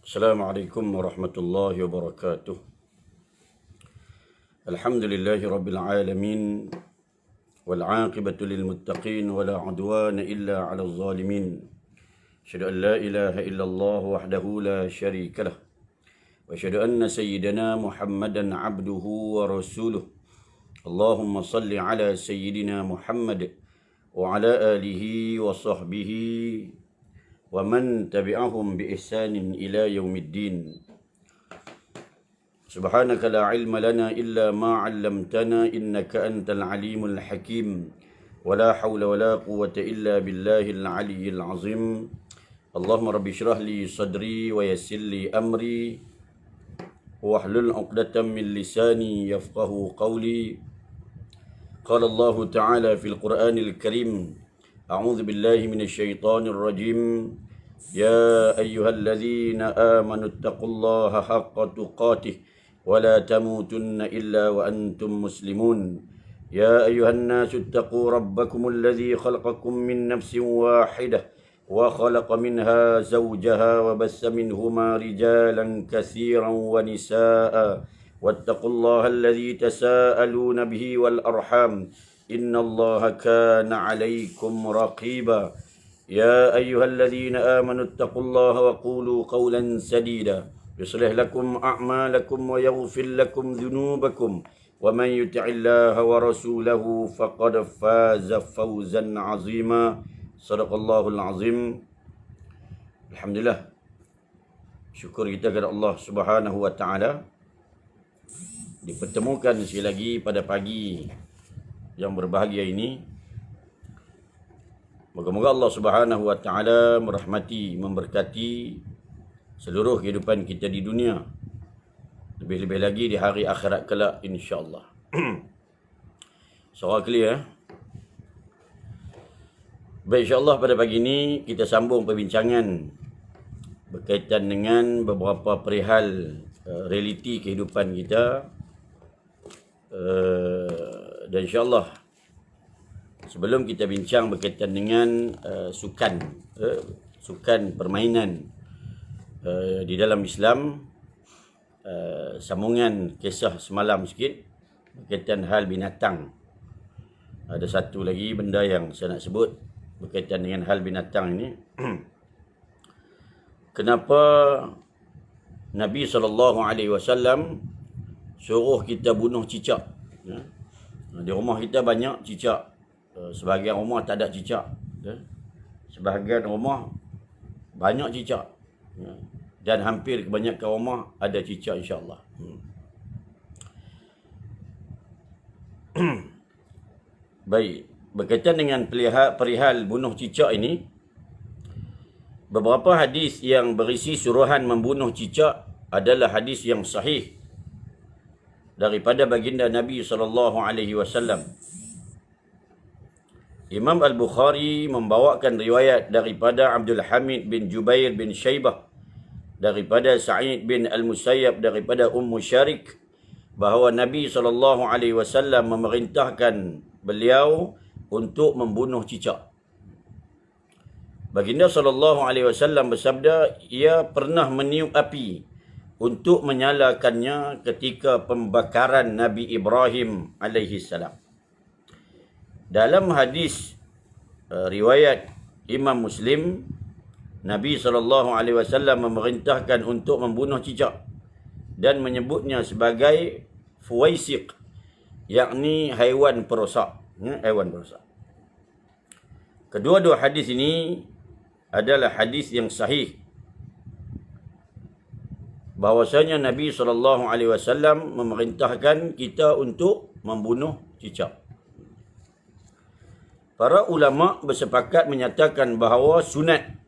Assalamualaikum warahmatullahi wabarakatuh. Alhamdulillahi rabbil alamin wal aqibatu lil muttaqin wa la udwana illa 'alal zalimin. Asyhadu an la ilaha illallah wahdahu la syarika lah wa asyhadu anna sayyidana Muhammadan 'abduhu wa rasuluh. Allahumma salli ala sayyidina Muhammad wa ala alihi wa sahbihi wa man tabi'ahum bi ihsanin ila yaumiddin. Subhanaka la ilma lana illa ma 'allamtana innaka antal alimul hakim. Wa la hawla wa la quwwata illa billahil aliyyil azim. Allahumma rabbi shrah li sadri wa yassir li amri wahlul 'uqdatam min lisani yafqahu qawli. Qala Allah Ta'ala fil Qur'anil Karim. أعوذ بالله من الشيطان الرجيم يا أيها الذين آمنوا اتقوا الله حق تقاته ولا تموتن إلا وأنتم مسلمون يا أيها الناس اتقوا ربكم الذي خلقكم من نفس واحدة وخلق منها زوجها وبث منهما رجالا كثيرا ونساء واتقوا الله الذي تساءلون به والأرحام إن الله كان عليكم رقيبا يا أيها الذين آمنوا اتقوا الله وقولوا قولا سديدا يصلح لكم أعمالكم ويغفر لكم ذنوبكم ومن يطع الله ورسوله فقد فاز فوزا عظيما صدق الله العظيم. Alhamdulillah, syukur kita kepada Allah Subhanahu wa taala dipertemukan sekali lagi pada pagi yang berbahagia ini. Moga-moga Allah Subhanahu wa taala merahmati, memberkati seluruh kehidupan kita di dunia, lebih-lebih lagi di hari akhirat kelak insya-Allah. Suara clear. Baik, insya-Allah pada pagi ini kita sambung perbincangan berkaitan dengan beberapa perihal realiti kehidupan kita. Dan insyaAllah sebelum kita bincang berkaitan dengan sukan permainan di dalam Islam, sambungan kisah semalam sikit berkaitan hal binatang. Ada satu lagi benda yang saya nak sebut berkaitan dengan hal binatang ini. Kenapa Nabi SAW suruh kita bunuh cicak? Di rumah kita banyak cicak. Sebahagian rumah tak ada cicak. Sebahagian rumah banyak cicak. Dan hampir kebanyakan rumah ada cicak insya-Allah. Baik, berkaitan dengan perihal bunuh cicak ini, beberapa hadis yang berisi suruhan membunuh cicak adalah hadis yang sahih daripada baginda Nabi SAW. Imam Al-Bukhari membawakan riwayat daripada Abdul Hamid bin Jubair bin Syaibah, daripada Sa'id bin Al-Musayyab, daripada Ummu Syarik, bahawa Nabi SAW memerintahkan beliau untuk membunuh cicak. Baginda SAW bersabda, ia pernah meniup api untuk menyalakannya ketika pembakaran Nabi Ibrahim AS. Dalam hadis riwayat Imam Muslim, Nabi SAW memerintahkan untuk membunuh cicak dan menyebutnya sebagai fuwaisiq, yakni haiwan perosak. Kedua-dua hadis ini adalah hadis yang sahih, bahwasanya Nabi SAW memerintahkan kita untuk membunuh cicak. Para ulama bersepakat menyatakan bahawa sunat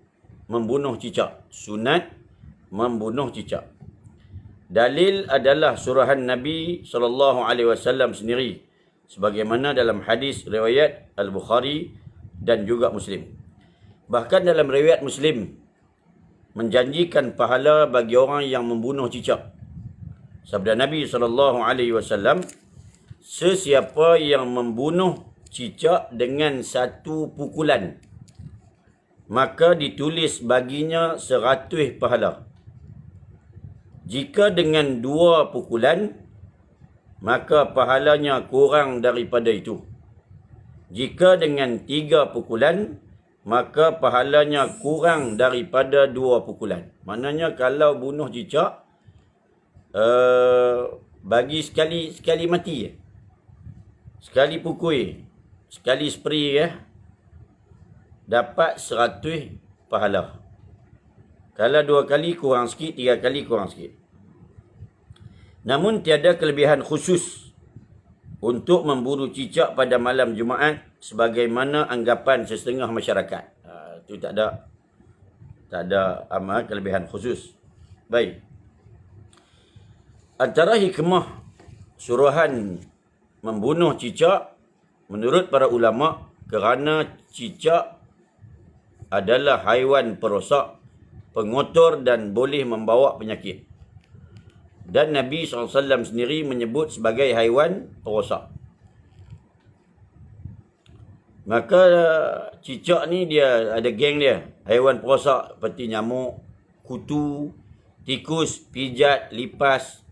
membunuh cicak. Sunat membunuh cicak. Dalil adalah suruhan Nabi SAW sendiri, sebagaimana dalam hadis riwayat Al-Bukhari dan juga Muslim. Bahkan dalam riwayat Muslim menjanjikan pahala bagi orang yang membunuh cicak. Sabda Nabi SAW, sesiapa yang membunuh cicak dengan satu pukulan, maka ditulis baginya 100 pahala. Jika dengan 2 pukulan, maka pahalanya kurang daripada itu. Jika dengan 3 pukulan, maka pahalanya kurang daripada 2 pukulan. Maknanya kalau bunuh cicak, bagi sekali mati, sekali pukul, sekali spray, dapat 100 pahala. Kalau 2 kali kurang sikit, 3 kali kurang sikit. Namun tiada kelebihan khusus untuk memburu cicak pada malam Jumaat sebagaimana anggapan setengah masyarakat. Itu tak ada amal kelebihan khusus. Baik. Antara hikmah suruhan membunuh cicak menurut para ulama kerana cicak adalah haiwan perosak, pengotor dan boleh membawa penyakit. Dan Nabi SAW sendiri menyebut sebagai haiwan perosak. Maka cicak ni dia ada geng dia. Haiwan perosak seperti nyamuk, kutu, tikus, pijat, lipas.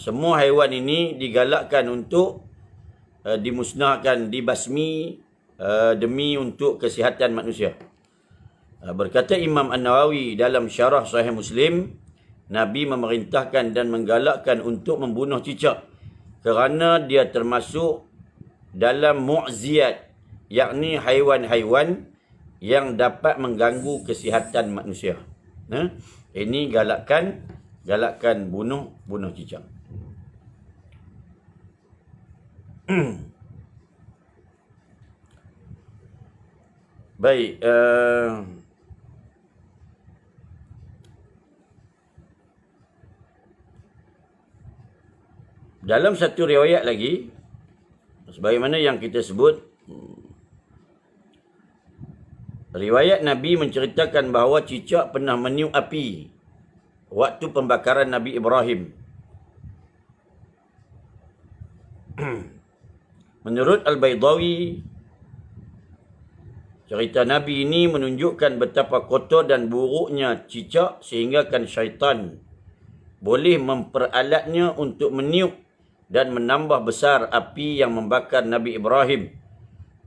Semua haiwan ini digalakkan untuk dimusnahkan, dibasmi demi untuk kesihatan manusia. Berkata Imam An-Nawawi dalam syarah Sahih Muslim, Nabi memerintahkan dan menggalakkan untuk membunuh cicak kerana dia termasuk dalam mu'ziyat, yakni haiwan-haiwan yang dapat mengganggu kesihatan manusia. Ini galakkan bunuh cicak. Baik, dalam satu riwayat lagi, sebagaimana yang kita sebut, riwayat Nabi menceritakan bahawa cicak pernah meniup api waktu pembakaran Nabi Ibrahim. Menurut Al-Baydawi, cerita Nabi ini menunjukkan betapa kotor dan buruknya cicak sehinggakan syaitan boleh memperalatnya untuk meniup dan menambah besar api yang membakar Nabi Ibrahim.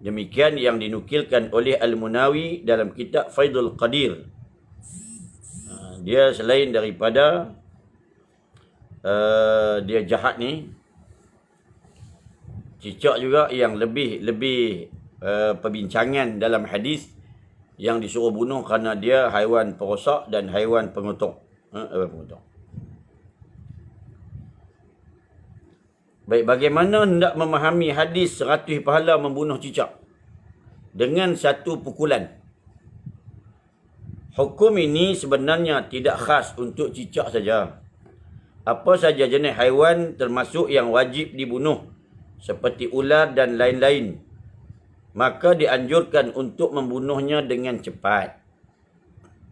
Demikian yang dinukilkan oleh Al-Munawi dalam kitab Faidul Qadir. Dia selain daripada dia jahat ni, cicak juga yang lebih perbincangan dalam hadis yang disuruh bunuh kerana dia haiwan perosak dan haiwan pengotor. Baik, bagaimana hendak memahami hadis 100 pahala membunuh cicak dengan 1 pukulan? Hukum ini sebenarnya tidak khas untuk cicak saja. Apa saja jenis haiwan termasuk yang wajib dibunuh seperti ular dan lain-lain, maka dianjurkan untuk membunuhnya dengan cepat.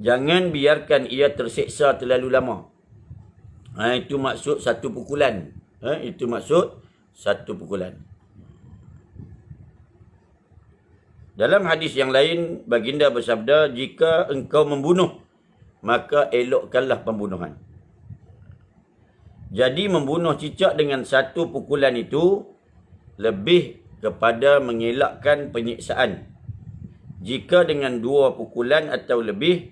Jangan biarkan ia terseksa terlalu lama. Itu maksud 1 pukulan. Itu maksud 1 pukulan. Dalam hadis yang lain, baginda bersabda, jika engkau membunuh, maka elokkanlah pembunuhan. Jadi membunuh cicak dengan 1 pukulan itu lebih kepada mengelakkan penyiksaan. Jika dengan 2 pukulan atau lebih,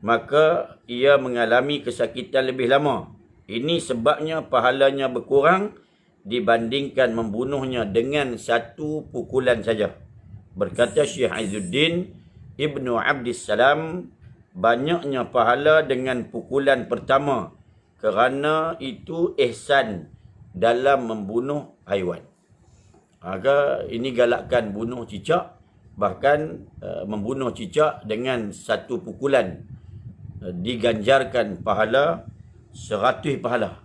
maka ia mengalami kesakitan lebih lama. Ini sebabnya pahalanya berkurang dibandingkan membunuhnya dengan 1 pukulan saja. Berkata Syekh Izzuddin Ibnu Abdissalam, banyaknya pahala dengan pukulan pertama kerana itu ihsan dalam membunuh haiwan. Maka ini galakkan bunuh cicak, bahkan membunuh cicak dengan 1 pukulan diganjarkan pahala 100 pahala.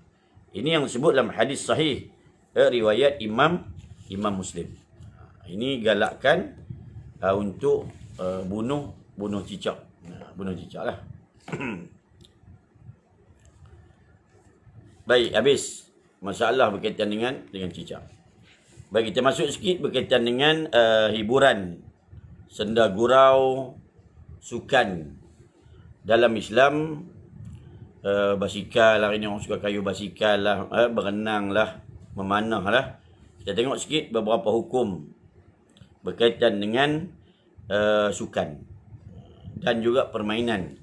Ini yang disebut dalam hadis sahih riwayat Imam Muslim. Ini galakkan untuk bunuh cicak. Bunuh cicak lah. Baik, habis masalah berkaitan dengan cicak. Baik, kita masuk sikit berkaitan dengan hiburan, senda gurau, sukan dalam Islam. Basikal, hari ni orang suka kayu basikal lah, berenang lah, memanah lah. Kita tengok sikit beberapa hukum berkaitan dengan sukan dan juga permainan.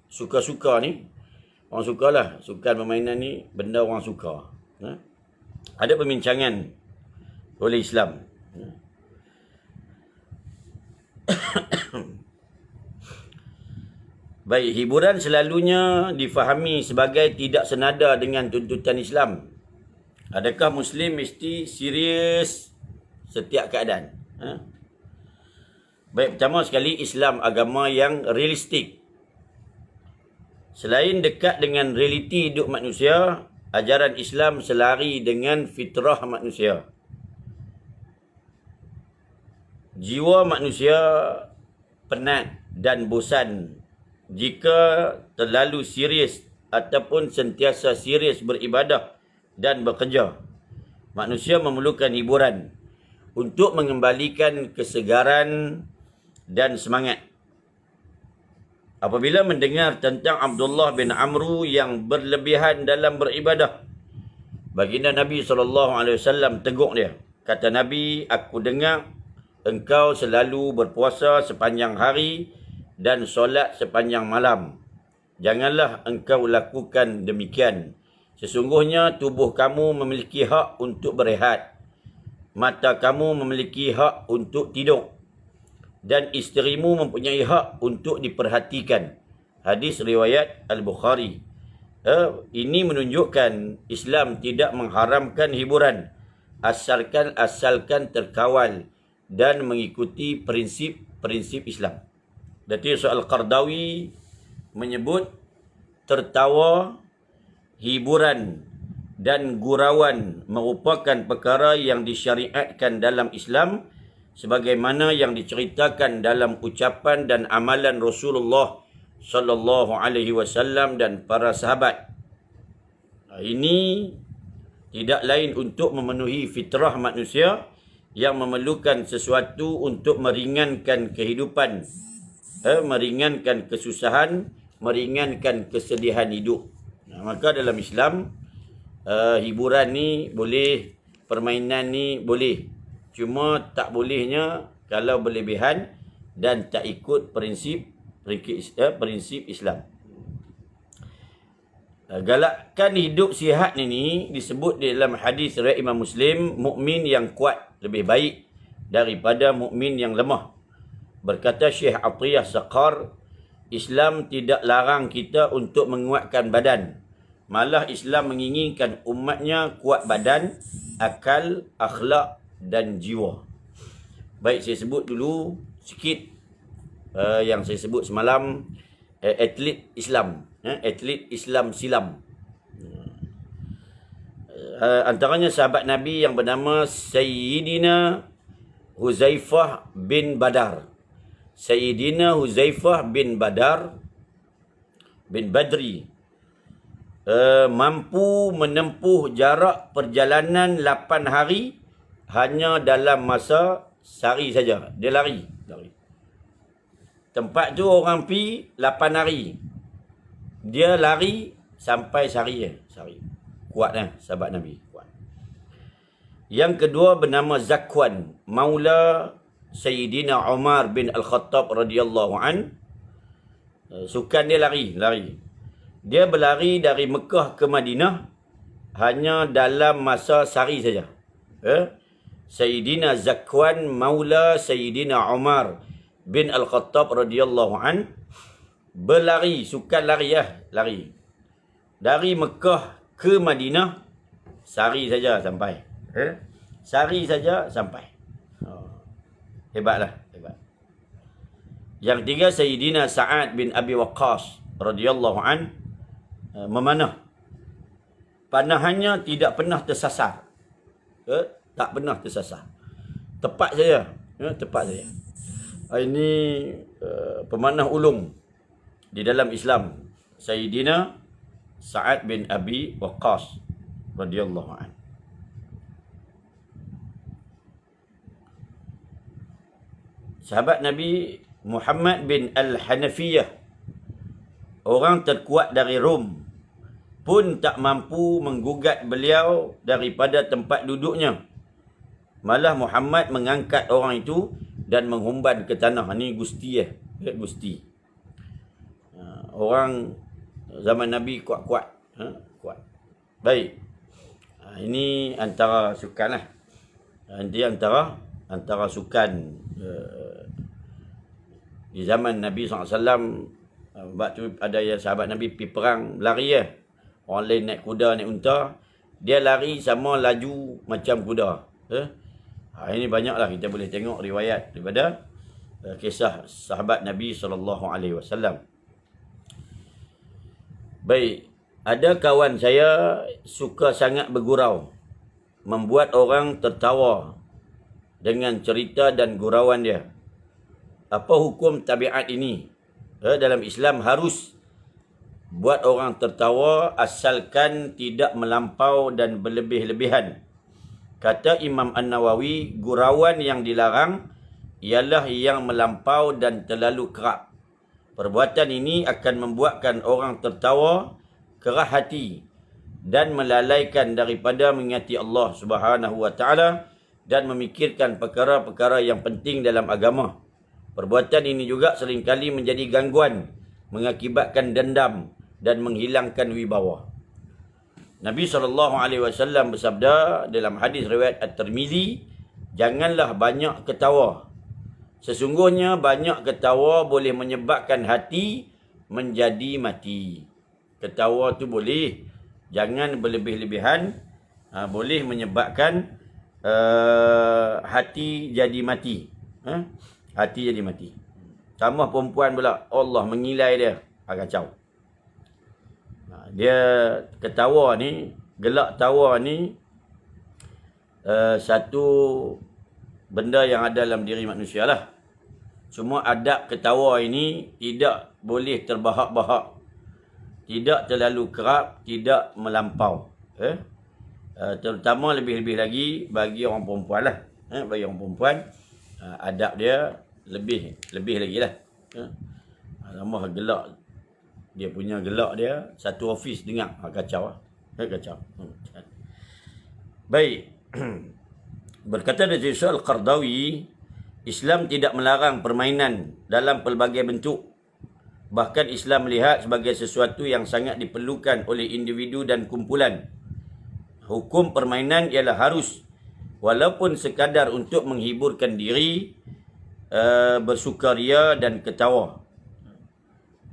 Suka-suka ni, orang sukalah, sukan permainan ni benda orang suka. Ada perbincangan oleh Islam. Baik, hiburan selalunya difahami sebagai tidak senada dengan tuntutan Islam. Adakah Muslim mesti serius setiap keadaan? Baik, pertama sekali, Islam agama yang realistik. Selain dekat dengan realiti hidup manusia, ajaran Islam selari dengan fitrah manusia. Jiwa manusia penat dan bosan jika terlalu serius ataupun sentiasa serius beribadah dan bekerja. Manusia memerlukan hiburan untuk mengembalikan kesegaran dan semangat. Apabila mendengar tentang Abdullah bin Amru yang berlebihan dalam beribadah, baginda Nabi SAW tegur dia. Kata Nabi, aku dengar engkau selalu berpuasa sepanjang hari dan solat sepanjang malam. Janganlah engkau lakukan demikian. Sesungguhnya tubuh kamu memiliki hak untuk berehat. Mata kamu memiliki hak untuk tidur. Dan isterimu mempunyai hak untuk diperhatikan. Hadis riwayat Al-Bukhari. Ini menunjukkan Islam tidak mengharamkan hiburan asalkan terkawal dan mengikuti prinsip-prinsip Islam. Datuk Al-Qardawi menyebut tertawa, hiburan dan gurauan merupakan perkara yang disyariatkan dalam Islam sebagaimana yang diceritakan dalam ucapan dan amalan Rasulullah sallallahu alaihi wasallam dan para sahabat. Ini tidak lain untuk memenuhi fitrah manusia yang memerlukan sesuatu untuk meringankan kehidupan, meringankan kesusahan, meringankan kesedihan hidup. Maka dalam Islam, hiburan ni boleh, permainan ni boleh. Cuma tak bolehnya kalau berlebihan dan tak ikut prinsip Islam. Galakkan hidup sihat ni disebut di dalam hadis riwayat Imam Muslim, mukmin yang kuat lebih baik daripada mukmin yang lemah. Berkata Syekh Atiyah Saqar, Islam tidak larang kita untuk menguatkan badan. Malah Islam menginginkan umatnya kuat badan, akal, akhlak dan jiwa. Baik, saya sebut dulu sikit yang saya sebut semalam, atlet Islam. Atlet Islam silam. Antaranya sahabat Nabi yang bernama Sayyidina Huzaifah bin Badar. Sayyidina Huzaifah bin Badri mampu menempuh jarak perjalanan 8 hari hanya dalam masa sehari saja. Dia lari. Tempat tu orang pi 8 hari. Dia lari sampai sehari. Kuat sahabat Nabi. Kuat. Yang kedua bernama Zakwan, Maula Sayyidina Umar bin Al-Khattab radhiyallahu an. Sukan dia lari. Dia berlari dari Mekah ke Madinah hanya dalam masa sehari saja. Sayyidina Zakwan Maula Sayyidina Umar bin Al-Khattab radhiyallahu an berlari, sukan lari. Dari Mekah ke Madinah sehari saja sampai. Sehari saja sampai. Hebat. Yang tiga Sayyidina Sa'ad bin Abi Waqqas radhiyallahu an memanah. Panahannya tidak pernah tersasar. Tak pernah tersasar. Tepat saja. Ini pemanah ulung di dalam Islam. Sayyidina Sa'ad bin Abi Waqqas radhiyallahu an. Sahabat Nabi Muhammad bin Al-Hanafiyah, orang terkuat dari Rom, pun tak mampu menggugat beliau daripada tempat duduknya. Malah Muhammad mengangkat orang itu dan menghumban ke tanah. Ni Gusti Gusti. Orang zaman Nabi kuat-kuat. Kuat. Baik. Ini antara sukan lah. Nanti antara sukan di zaman Nabi SAW. Sebab tu ada yang sahabat Nabi pergi perang, lari ya. Orang lain naik kuda, naik unta. Dia lari sama laju macam kuda. Ini banyaklah kita boleh tengok riwayat daripada kisah sahabat Nabi SAW. Baik, ada kawan saya suka sangat bergurau, membuat orang tertawa dengan cerita dan gurauan dia. Apa hukum tabiat ini? Dalam Islam harus buat orang tertawa asalkan tidak melampau dan berlebih-lebihan. Kata Imam An-Nawawi, gurauan yang dilarang ialah yang melampau dan terlalu kerap. Perbuatan ini akan membuatkan orang tertawa, kerah hati dan melalaikan daripada mengingati Allah Subhanahu wa taala dan memikirkan perkara-perkara yang penting dalam agama. Perbuatan ini juga seringkali menjadi gangguan, mengakibatkan dendam dan menghilangkan wibawa. Nabi SAW bersabda dalam hadis riwayat At-Tirmizi, janganlah banyak ketawa. Sesungguhnya banyak ketawa boleh menyebabkan hati menjadi mati. Ketawa tu boleh, jangan berlebih-lebihan, boleh menyebabkan hati jadi mati. Hati jadi mati. Tambah perempuan pula, Allah mengilai dia, kacau. Dia ketawa ni, gelak tawa ni satu benda yang ada dalam diri manusia lah. Cuma adab ketawa ini tidak boleh terbahak-bahak, tidak terlalu kerap, tidak melampau. Terutama lebih-lebih lagi bagi orang perempuan lah. Bagi orang perempuan, adab dia lebih lagi lah. Tambah gelak. Dia punya gelak dia, satu ofis dengar. Kacau lah. Kacau. Baik. Berkata dari Syekh Al-Qardawi, Islam tidak melarang permainan dalam pelbagai bentuk. Bahkan Islam melihat sebagai sesuatu yang sangat diperlukan oleh individu dan kumpulan. Hukum permainan ialah harus, walaupun sekadar untuk menghiburkan diri, bersukaria dan ketawa.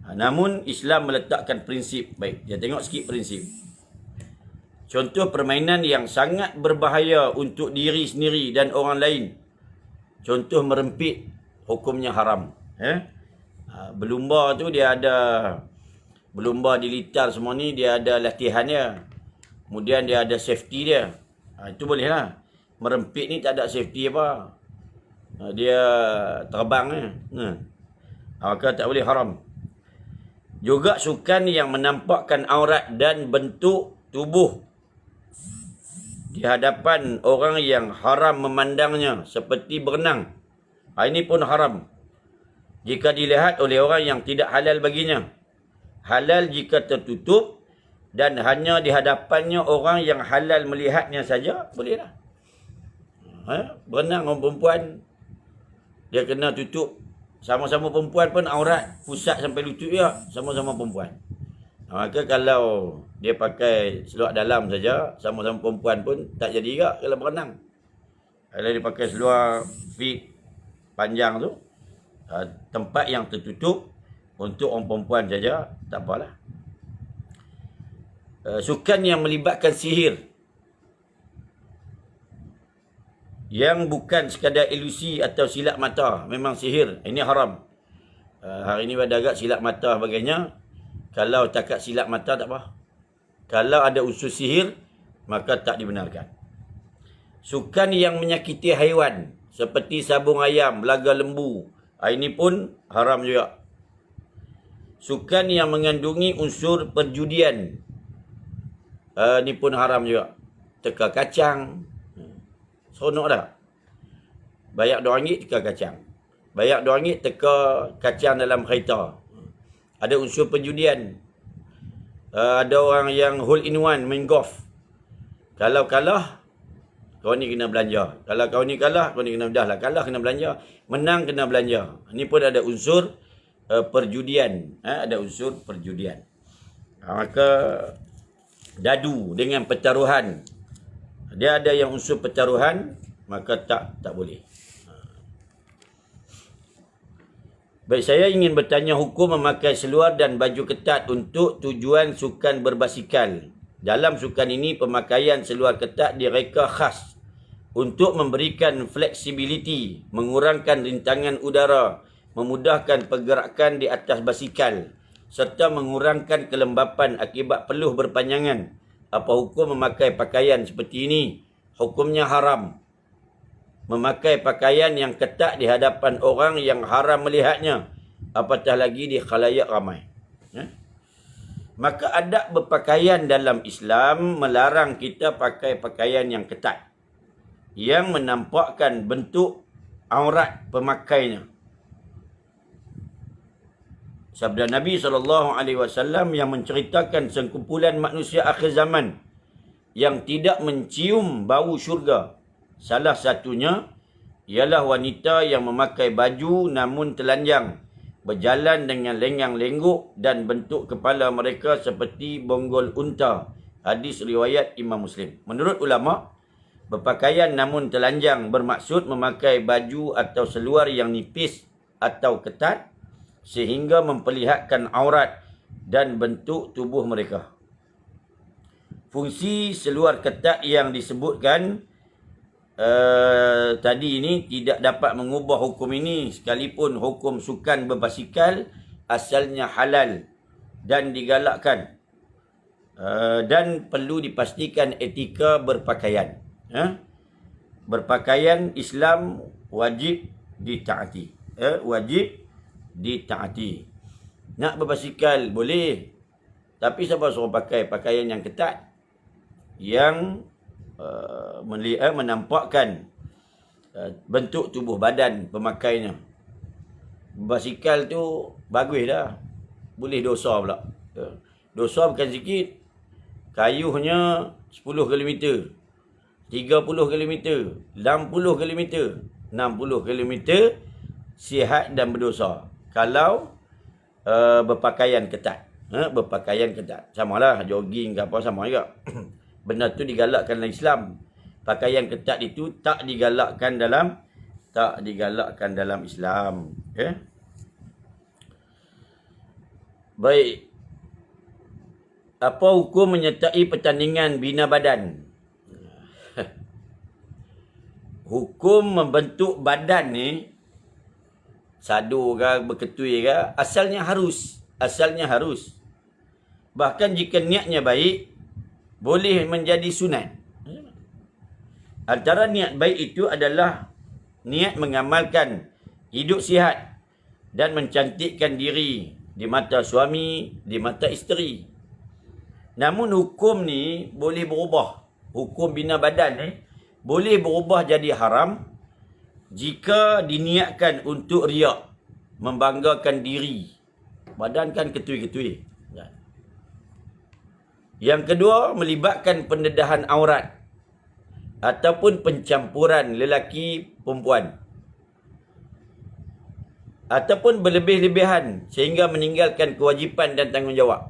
Namun Islam meletakkan prinsip. Baik, dia tengok sikit prinsip. Contoh permainan yang sangat berbahaya untuk diri sendiri dan orang lain. Contoh merempit, hukumnya haram. Berlumba tu dia ada, berlumba di litar semua ni dia ada latihannya. Kemudian dia ada safety dia. Itu boleh lah. Merempit ni tak ada safety apa. Dia terbang. Maka tak boleh, haram. Juga sukan yang menampakkan aurat dan bentuk tubuh di hadapan orang yang haram memandangnya, seperti berenang. Ini pun haram jika dilihat oleh orang yang tidak halal baginya. Halal jika tertutup dan hanya di hadapannya orang yang halal melihatnya saja, bolehlah. Berenang orang perempuan, dia kena tutup. Sama-sama perempuan pun aurat, pusat sampai lutut dia, sama-sama perempuan. Maka kalau dia pakai seluar dalam saja, sama-sama perempuan pun tak jadi juga kalau berenang. Kalau dia pakai seluar fit panjang tu, tempat yang tertutup untuk orang perempuan saja, tak apalah. Sukan yang melibatkan sihir, yang bukan sekadar ilusi atau silap mata, memang sihir, ini haram. Hari ini ada agak silap mata sebagainya. Kalau takat silap mata tak apa. Kalau ada unsur sihir, maka tak dibenarkan. Sukan yang menyakiti haiwan, seperti sabung ayam, belaga lembu, ini pun haram juga. Sukan yang mengandungi unsur perjudian, ini pun haram juga. Teka kacang, seronok dah. Bayar RM2 teka kacang. bayar RM2 teka kacang dalam kereta. Ada unsur perjudian. Ada orang yang hole in one main golf. Kalau kalah, kau ni kena belanja. Kalau kau ni kalah, kau ni kena, dah lah kalah kena belanja. Menang kena belanja. Ini pun ada unsur perjudian. Ada unsur perjudian. Maka dadu dengan pertaruhan. Dia ada yang unsur pertaruhan, maka tak boleh. Baik, saya ingin bertanya hukum memakai seluar dan baju ketat untuk tujuan sukan berbasikal. Dalam sukan ini, pemakaian seluar ketat direka khas untuk memberikan fleksibiliti, mengurangkan rintangan udara, memudahkan pergerakan di atas basikal, serta mengurangkan kelembapan akibat peluh berpanjangan. Apa hukum memakai pakaian seperti ini? Hukumnya haram. Memakai pakaian yang ketat di hadapan orang yang haram melihatnya, apatah lagi di khalayak ramai. Maka adab berpakaian dalam Islam melarang kita pakai pakaian yang ketat, yang menampakkan bentuk aurat pemakainya. Sabda Nabi SAW yang menceritakan sekumpulan manusia akhir zaman yang tidak mencium bau syurga. Salah satunya ialah wanita yang memakai baju namun telanjang, berjalan dengan lengang-lenggok dan bentuk kepala mereka seperti bonggol unta. Hadis riwayat Imam Muslim. Menurut ulama, berpakaian namun telanjang bermaksud memakai baju atau seluar yang nipis atau ketat sehingga memperlihatkan aurat dan bentuk tubuh mereka. Fungsi seluar ketat yang disebutkan tadi ini tidak dapat mengubah hukum ini, sekalipun hukum sukan berbasikal asalnya halal dan digalakkan, dan perlu dipastikan etika berpakaian. Berpakaian Islam wajib ditaati. Wajib ditaati. Nak berbasikal boleh, tapi siapa suruh pakai pakaian yang ketat, yang menampakkan bentuk tubuh badan pemakainya. Basikal tu bagus dah, boleh dosa pula. Dosa bukan sikit. Kayuhnya 10 km, 30 km, 60 km, 60 km sihat dan berdosa kalau berpakaian ketat. Berpakaian ketat. Samalah jogging ke apa, sama juga. Benda tu digalakkan dalam Islam. Pakaian ketat itu tak digalakkan dalam Islam. Baik. Apa hukum menyertai pertandingan bina badan? Hukum membentuk badan ni, sadu ke, berketui ke, asalnya harus. Bahkan jika niatnya baik, boleh menjadi sunat. Antara niat baik itu adalah niat mengamalkan hidup sihat dan mencantikkan diri di mata suami, di mata isteri. Namun hukum ni boleh berubah. Hukum bina badan ni boleh berubah jadi haram jika diniatkan untuk riak, membanggakan diri. Badan kan ketui-ketui. Yang kedua, melibatkan pendedahan aurat ataupun pencampuran lelaki perempuan, ataupun berlebih-lebihan sehingga meninggalkan kewajipan dan tanggungjawab.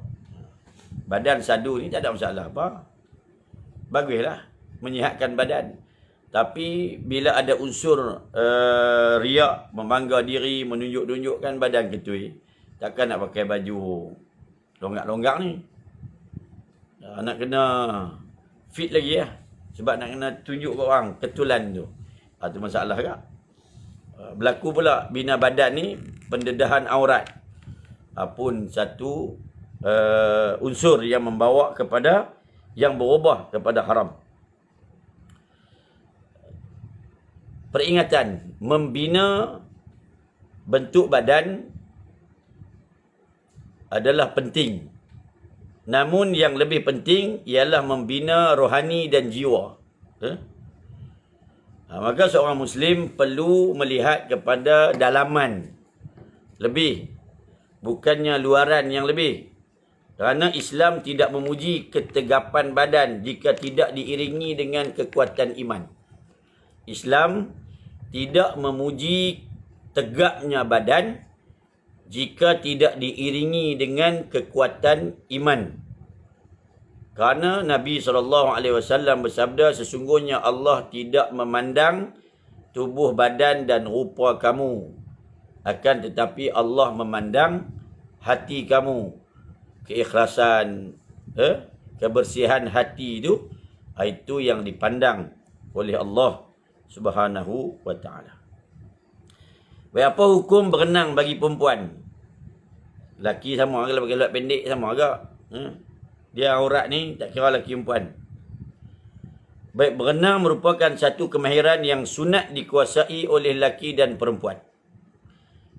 Badan sadu ni tak ada masalah apa. Baguslah menyihatkan badan. Tapi bila ada unsur riak, membangga diri, menunjuk-nunjukkan badan ketui, takkan nak pakai baju longgak-longgak ni. Nak kena fit lagi lah. Sebab nak kena tunjuk ke orang ketulan tu. Itu masalah tak? Berlaku pula bina badan ni, pendedahan aurat. Pun satu unsur yang membawa kepada, yang berubah kepada haram. Peringatan, membina bentuk badan adalah penting. Namun yang lebih penting ialah membina rohani dan jiwa. Maka seorang Muslim perlu melihat kepada dalaman lebih, bukannya luaran yang lebih. Kerana Islam tidak memuji ketegapan badan jika tidak diiringi dengan kekuatan iman. Islam tidak memuji tegaknya badan jika tidak diiringi dengan kekuatan iman. Kerana Nabi SAW bersabda, sesungguhnya Allah tidak memandang tubuh badan dan rupa kamu, akan tetapi Allah memandang hati kamu. Keikhlasan, kebersihan hati itu yang dipandang oleh Allah Subhanahu wa ta'ala. Apa hukum berenang bagi perempuan? Laki sama kalau pakai luat pendek sama agak. Dia aurat ni tak kira laki perempuan. Baik, berenang merupakan satu kemahiran yang sunat dikuasai oleh laki dan perempuan.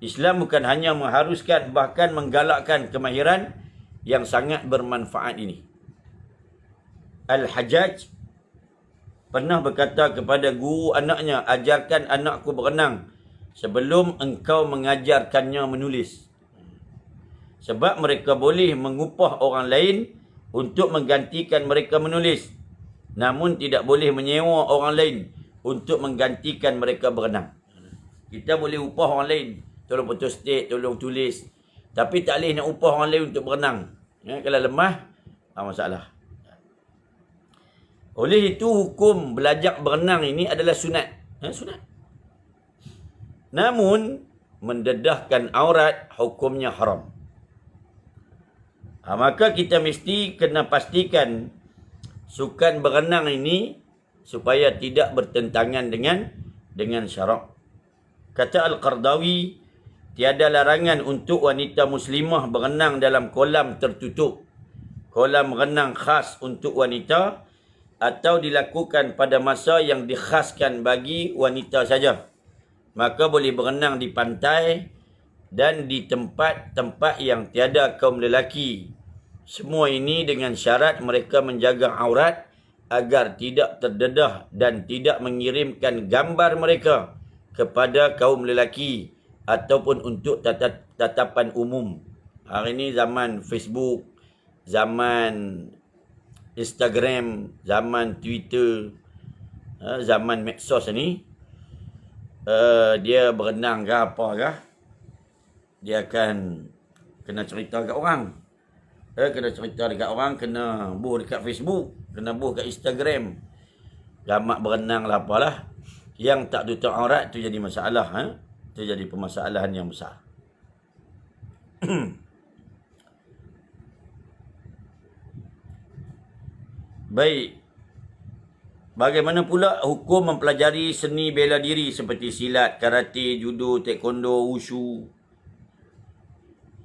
Islam bukan hanya mengharuskan, bahkan menggalakkan kemahiran yang sangat bermanfaat ini. Al-Hajjaj pernah berkata kepada guru anaknya, ajarkan anakku berenang sebelum engkau mengajarkannya menulis. Sebab mereka boleh mengupah orang lain untuk menggantikan mereka menulis, namun tidak boleh menyewa orang lain untuk menggantikan mereka berenang. Kita boleh upah orang lain, tolong photostat, tolong tulis, tapi tak boleh nak upah orang lain untuk berenang. Kalau lemah, masalah. Oleh itu, hukum belajar berenang ini adalah sunat. Sunat. Namun, mendedahkan aurat hukumnya haram. Maka kita mesti kena pastikan sukan berenang ini supaya tidak bertentangan dengan syarak. Kata Al-Qardawi, tiada larangan untuk wanita muslimah berenang dalam kolam tertutup, kolam renang khas untuk wanita, atau dilakukan pada masa yang dikhaskan bagi wanita saja. Maka boleh berenang di pantai dan di tempat-tempat yang tiada kaum lelaki. Semua ini dengan syarat mereka menjaga aurat agar tidak terdedah dan tidak mengirimkan gambar mereka kepada kaum lelaki ataupun untuk tatapan umum. Hari ini zaman Facebook, zaman Instagram, zaman Twitter, zaman medsos ni, dia berenang ke apa ke, dia akan kena cerita kat orang. Kena cerita dekat orang, kena buh dekat Facebook, kena buh kat Instagram. Gamak berenang lah apalah. Yang tak tutup aurat tu jadi masalah. Itu jadi permasalahan yang besar. Baik. Bagaimana pula hukum mempelajari seni bela diri seperti silat, karate, judo, taekwondo, wushu?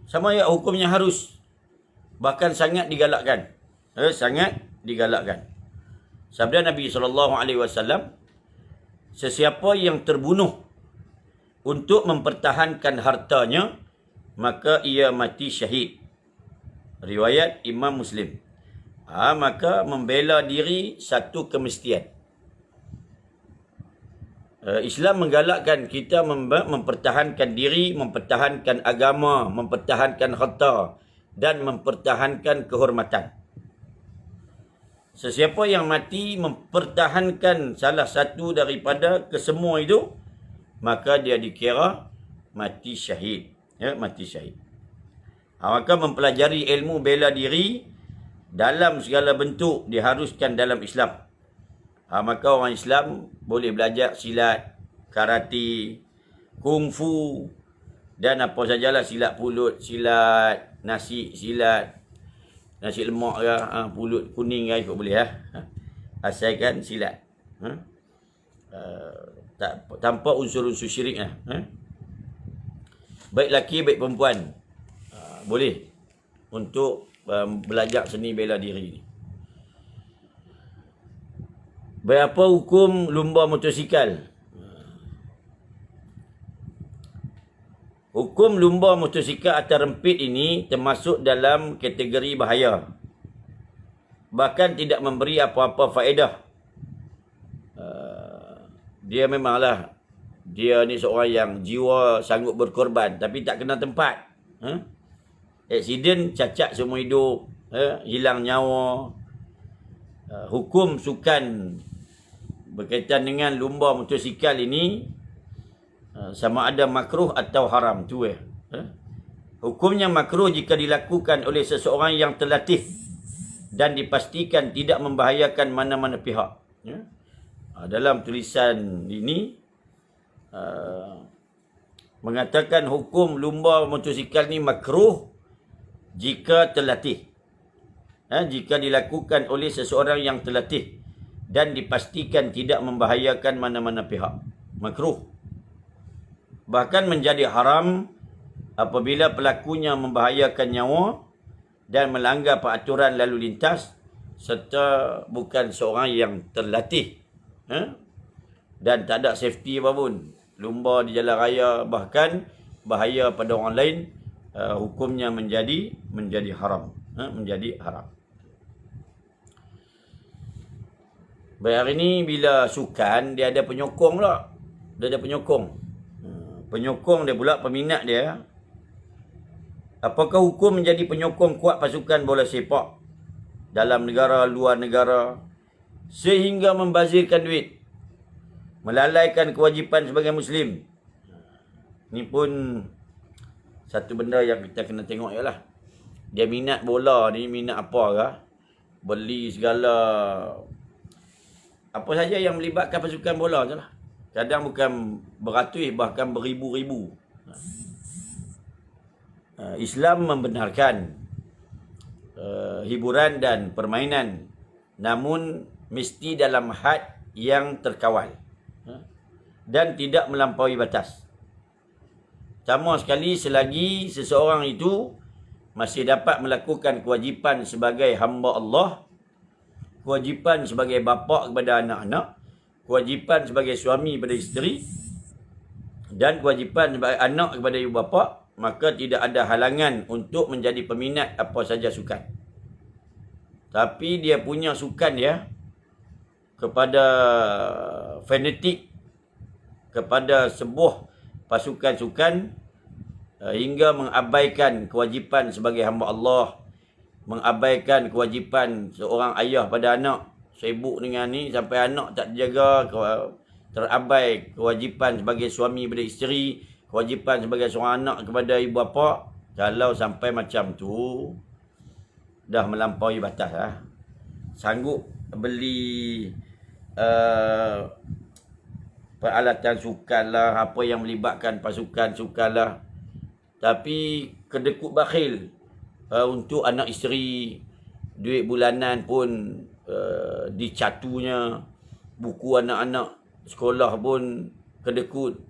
Sama ya, hukumnya harus. Bahkan sangat digalakkan. Sangat digalakkan. Sabda Nabi SAW, sesiapa yang terbunuh untuk mempertahankan hartanya, maka ia mati syahid. Riwayat Imam Muslim. Maka membela diri satu kemestian. Islam menggalakkan kita mempertahankan diri, mempertahankan agama, mempertahankan harta dan mempertahankan kehormatan. Sesiapa yang mati mempertahankan salah satu daripada kesemua itu, maka dia dikira mati syahid. Mati syahid. Maka mempelajari ilmu bela diri dalam segala bentuk diharuskan dalam Islam. Maka orang Islam boleh belajar silat, karate, kungfu dan apa sajalah, silat pulut, silat nasi, silat nasi lemak ke, pulut kuning ke, ikut boleh asalkan silat. Tanpa unsur-unsur syirik . Baik laki baik perempuan boleh untuk belajar seni bela diri ni. Baik, apa hukum lumba motosikal? Hukum lumba motosikal atas rempit ini termasuk dalam kategori bahaya. Bahkan tidak memberi apa-apa faedah. dia memanglah, dia ni seorang yang jiwa sanggup berkorban tapi tak kena tempat. Aksiden, cacat seumur hidup, hilang nyawa. Hukum sukan berkaitan dengan lumba motosikal ini sama ada makruh atau haram tu. Hukumnya makruh jika dilakukan oleh seseorang yang terlatih dan dipastikan tidak membahayakan mana-mana pihak. Dalam tulisan ini mengatakan hukum lumba motosikal ni makruh jika terlatih. Jika dilakukan oleh seseorang yang terlatih dan dipastikan tidak membahayakan mana-mana pihak. Makruh. Bahkan menjadi haram apabila pelakunya membahayakan nyawa dan melanggar peraturan lalu lintas serta bukan seorang yang terlatih. Dan tak ada safety apa pun. Lumba di jalan raya bahkan bahaya pada orang lain, hukumnya menjadi haram. Menjadi haram. Baik, hari ni bila sukan, dia ada penyokong pula. Dia ada penyokong. Penyokong dia pula, peminat dia. Apakah hukum menjadi penyokong kuat pasukan bola sepak dalam negara, luar negara, sehingga membazirkan duit, melalaikan kewajipan sebagai Muslim? Ni pun satu benda yang kita kena tengok ialah, dia minat bola ni, minat apa ke? Beli segala apa saja yang melibatkan pasukan bola je lah. Kadang bukan beratus, bahkan beribu-ribu. Islam membenarkan hiburan dan permainan, namun mesti dalam had yang terkawal dan tidak melampaui batas. Sama sekali selagi seseorang itu masih dapat melakukan kewajipan sebagai hamba Allah, kewajipan sebagai bapa kepada anak-anak, kewajipan sebagai suami kepada isteri, dan kewajipan sebagai anak kepada ibu bapa, maka tidak ada halangan untuk menjadi peminat apa saja sukan. Tapi dia punya sukan dia kepada fanatik, kepada sebuah pasukan sukan, hingga mengabaikan kewajipan sebagai hamba Allah, mengabaikan kewajipan seorang ayah pada anak. Sibuk dengan ni sampai anak tak dijaga, terabai kewajipan sebagai suami kepada isteri, kewajipan sebagai seorang anak kepada ibu bapa. Kalau sampai macam tu, dah melampaui batas lah. Sanggup beli peralatan sukan lah, apa yang melibatkan pasukan sukan lah, tapi kedekut bakhil untuk anak isteri, duit bulanan pun dicatunya, buku anak-anak sekolah pun kedekut,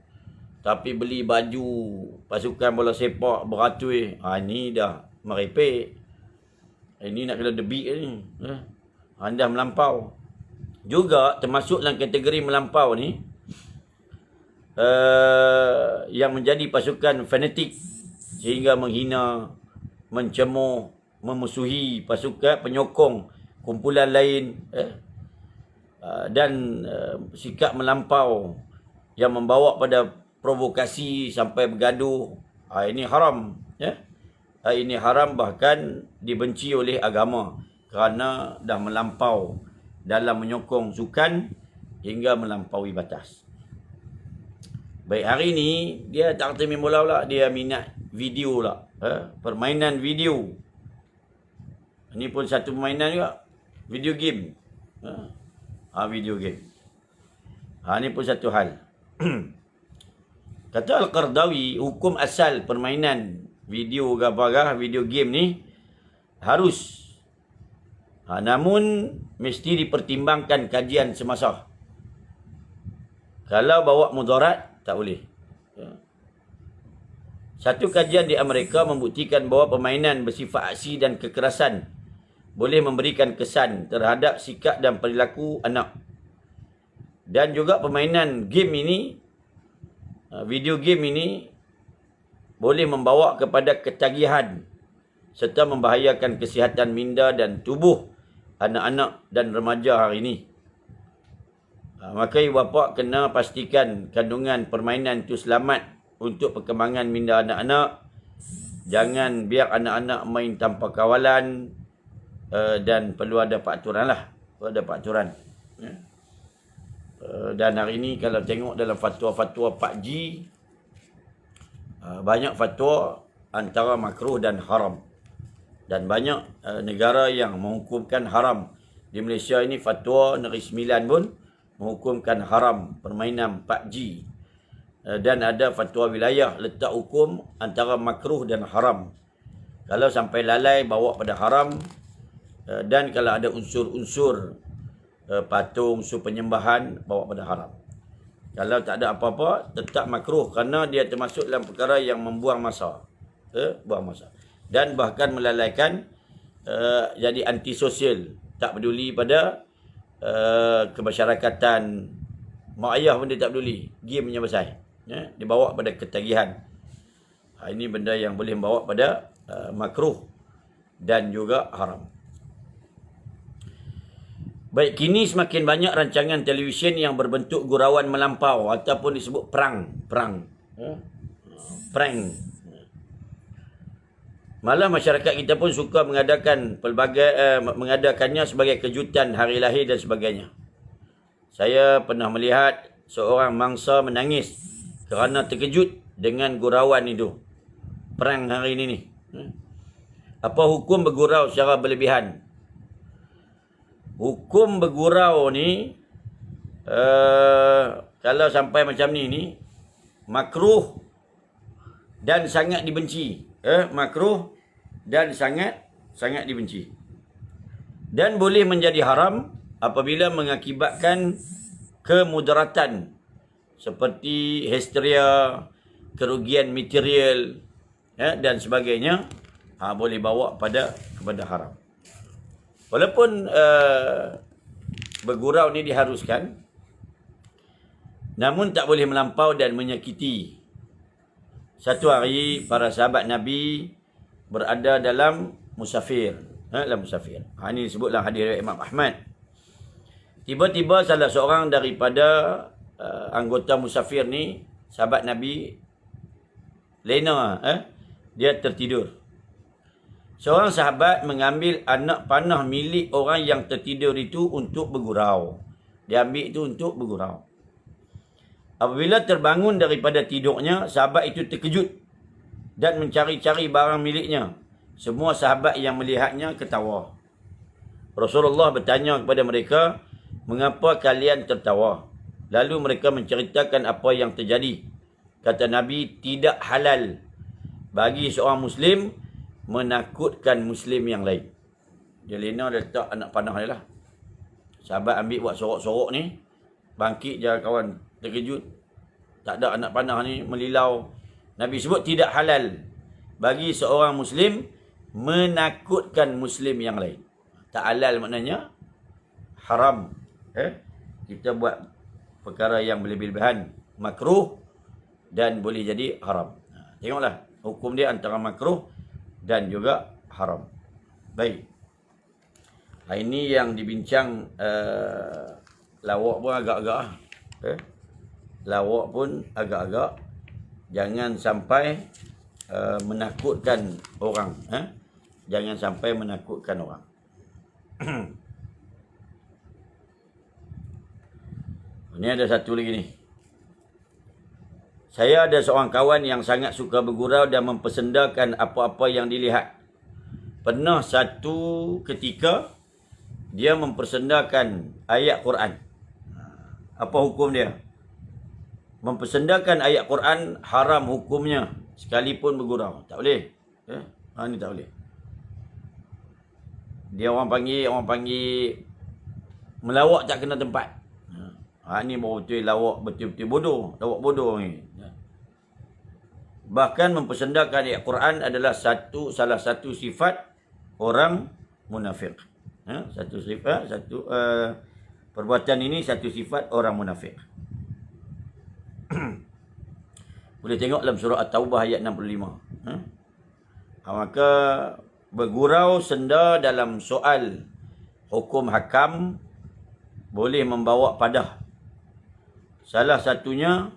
tapi beli baju pasukan bola sepak beratus. Ni dah merepek. Ini nak kena debit ni. Anda melampau. Juga termasuk dalam kategori melampau ni, yang menjadi pasukan fanatik sehingga menghina, mencemooh, memusuhi pasukan penyokong kumpulan lain, dan sikap melampau yang membawa pada provokasi sampai bergaduh. Ini haram. Ini haram, bahkan dibenci oleh agama kerana dah melampau dalam menyokong sukan hingga melampaui batas. Baik, hari ni dia tak kata main bola pula, dia minat video lah. Permainan video. Ini pun satu permainan juga. Video game. Video game. Ini pun satu hal. Kata Al-Qardawi, hukum asal permainan video gambar, video game ni harus. Namun mesti dipertimbangkan kajian semasa. Kalau bawa mudarat, tak boleh. Satu kajian di Amerika membuktikan bahawa permainan bersifat aksi dan kekerasan boleh memberikan kesan terhadap sikap dan perilaku anak. Dan juga permainan game ini, video game ini, boleh membawa kepada ketagihan serta membahayakan kesihatan minda dan tubuh anak-anak dan remaja hari ini. Maka ibu bapa kena pastikan kandungan permainan itu selamat untuk perkembangan minda anak-anak. Jangan biar anak-anak main tanpa kawalan, dan perlu ada peraturan lah. Perlu ada peraturan. Dan hari ini kalau tengok dalam fatwa-fatwa 4G, banyak fatwa antara makruh dan haram. Dan banyak negara yang menghukumkan haram. Di Malaysia ini fatwa Negeri Sembilan pun menghukumkan haram permainan 4G. Dan ada fatwa wilayah letak hukum antara makruh dan haram. Kalau sampai lalai bawa pada haram, dan kalau ada unsur-unsur patung, unsur penyembahan, bawa pada haram. Kalau tak ada apa-apa, tetap makruh kerana dia termasuk dalam perkara yang membuang masa. Buang masa. Dan bahkan melalaikan, jadi antisosial. Tak peduli pada kemasyarakatan. Mak ayah pun dia tak peduli. Game punya pasal. Dia bawa pada ketagihan. Ini benda yang boleh membawa pada makruh dan juga haram. Baik, kini semakin banyak rancangan televisyen yang berbentuk gurauan melampau ataupun disebut prank. Malah masyarakat kita pun suka mengadakannya sebagai kejutan hari lahir dan sebagainya. Saya pernah melihat seorang mangsa menangis kerana terkejut dengan gurauan itu. Prank hari ini ni. Apa hukum bergurau secara berlebihan? Hukum bergurau ni, kalau sampai macam ni makruh dan sangat dibenci. Makruh dan sangat dibenci. Dan boleh menjadi haram apabila mengakibatkan kemudaratan seperti histeria, kerugian material, dan sebagainya. Boleh bawa kepada haram. Walaupun bergurau ni diharuskan, namun tak boleh melampau dan menyakiti. Satu hari para sahabat Nabi berada dalam musafir. Dalam musafir. Ini disebutlah hadis riwayat Imam Ahmad. Tiba-tiba salah seorang daripada anggota musafir ni, sahabat Nabi, lena, dia tertidur. Seorang sahabat mengambil anak panah milik orang yang tertidur itu untuk bergurau. Dia ambil itu untuk bergurau. Apabila terbangun daripada tidurnya, sahabat itu terkejut dan mencari-cari barang miliknya. Semua sahabat yang melihatnya ketawa. Rasulullah bertanya kepada mereka, "Mengapa kalian tertawa?" Lalu mereka menceritakan apa yang terjadi. Kata Nabi, tidak halal bagi seorang Muslim menakutkan Muslim yang lain. Dia lena letak anak panah dia lah. Sahabat ambil buat sorok-sorok ni. Bangkit je kawan, terkejut. Tak ada anak panah ni, melilau. Nabi sebut tidak halal bagi seorang Muslim menakutkan Muslim yang lain. Tak halal maknanya haram. Kita buat perkara yang berlebih-lebihan, makruh dan boleh jadi haram. Tengoklah hukum dia antara makruh dan juga haram. Baik. Ini yang dibincang, lawak pun agak-agak. Lawak pun agak-agak. Jangan sampai menakutkan orang. Jangan sampai menakutkan orang. Ini ada satu lagi ni. Saya ada seorang kawan yang sangat suka bergurau dan mempersendakan apa-apa yang dilihat. Pernah satu ketika dia mempersendakan ayat Quran. Apa hukum dia? Mempersendakan ayat Quran haram hukumnya sekalipun bergurau. Tak boleh. Ini tak boleh. Dia orang panggil melawak tak kena tempat. Ini baru betul lawak betul-betul bodoh. Lawak bodoh ni. Bahkan mempersendakan ayat Quran adalah salah satu sifat orang munafik. Perbuatan ini satu sifat orang munafik. Boleh tengok dalam surah At-Taubah ayat 65. Maka bergurau senda dalam soal hukum hakam boleh membawa padah Salah satunya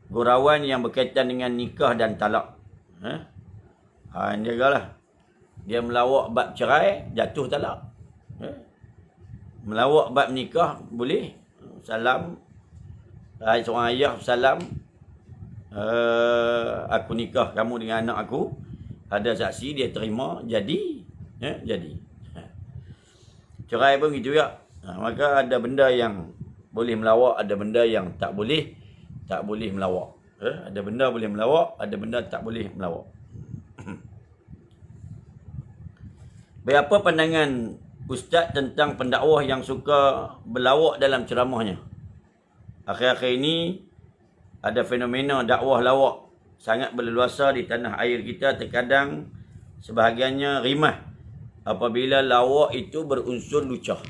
gurauan yang berkaitan dengan nikah dan talak. Jagalah. Dia melawak bab cerai, jatuh talak. Melawak bab nikah, boleh. Salam. Seorang ayah salam. Aku nikah kamu dengan anak aku. Ada saksi, dia terima, jadi. Jadi. Cerai pun gitu juga. Maka ada benda yang boleh melawak, ada benda yang tak boleh melawak. Ada benda boleh melawak, ada benda tak boleh melawak. Berapa pandangan Ustaz tentang pendakwah yang suka berlawak dalam ceramahnya? Akhir-akhir ini ada fenomena dakwah lawak sangat berleluasa di tanah air kita. Terkadang sebahagiannya rimah apabila lawak itu berunsur lucah.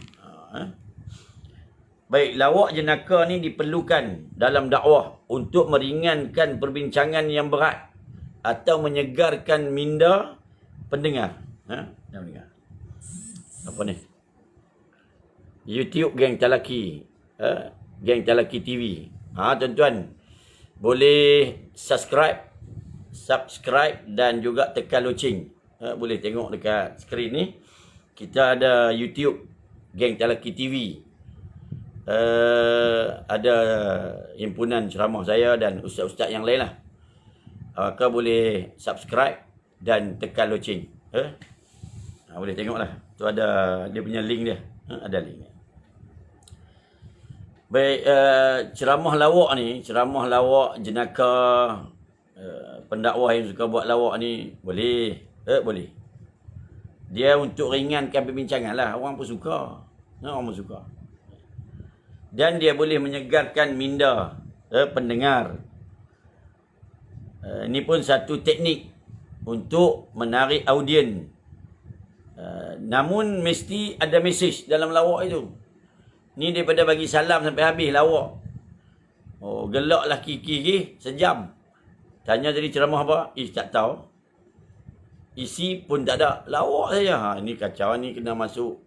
Baik, lawak jenaka ni diperlukan dalam dakwah untuk meringankan perbincangan yang berat atau menyegarkan minda pendengar. Apa ni? YouTube Geng Talaki. Geng Talaki TV. Tuan-tuan, boleh subscribe dan juga tekan loceng. Boleh tengok dekat skrin ni. Kita ada YouTube Geng Talaki TV. Ada himpunan ceramah saya dan ustaz-ustaz yang lain lah. Maka boleh subscribe dan tekan loceng. Boleh tengok lah. Tu ada dia punya link dia. Ada link dia. Baik, ceramah lawak jenaka, pendakwah yang suka buat lawak ni boleh. Boleh. Dia untuk ringankan perbincangan lah. Orang pun suka. Orang pun suka. Dan dia boleh menyegarkan minda pendengar. Ini pun satu teknik untuk menarik audien. Namun mesti ada mesej dalam lawak itu. Ni daripada bagi salam sampai habis lawak. Gelaklah kiki sejam. Tanya jadi ceramah apa? Tak tahu. Isi pun tak ada. Lawak saja. Ini kacau ni, kena masuk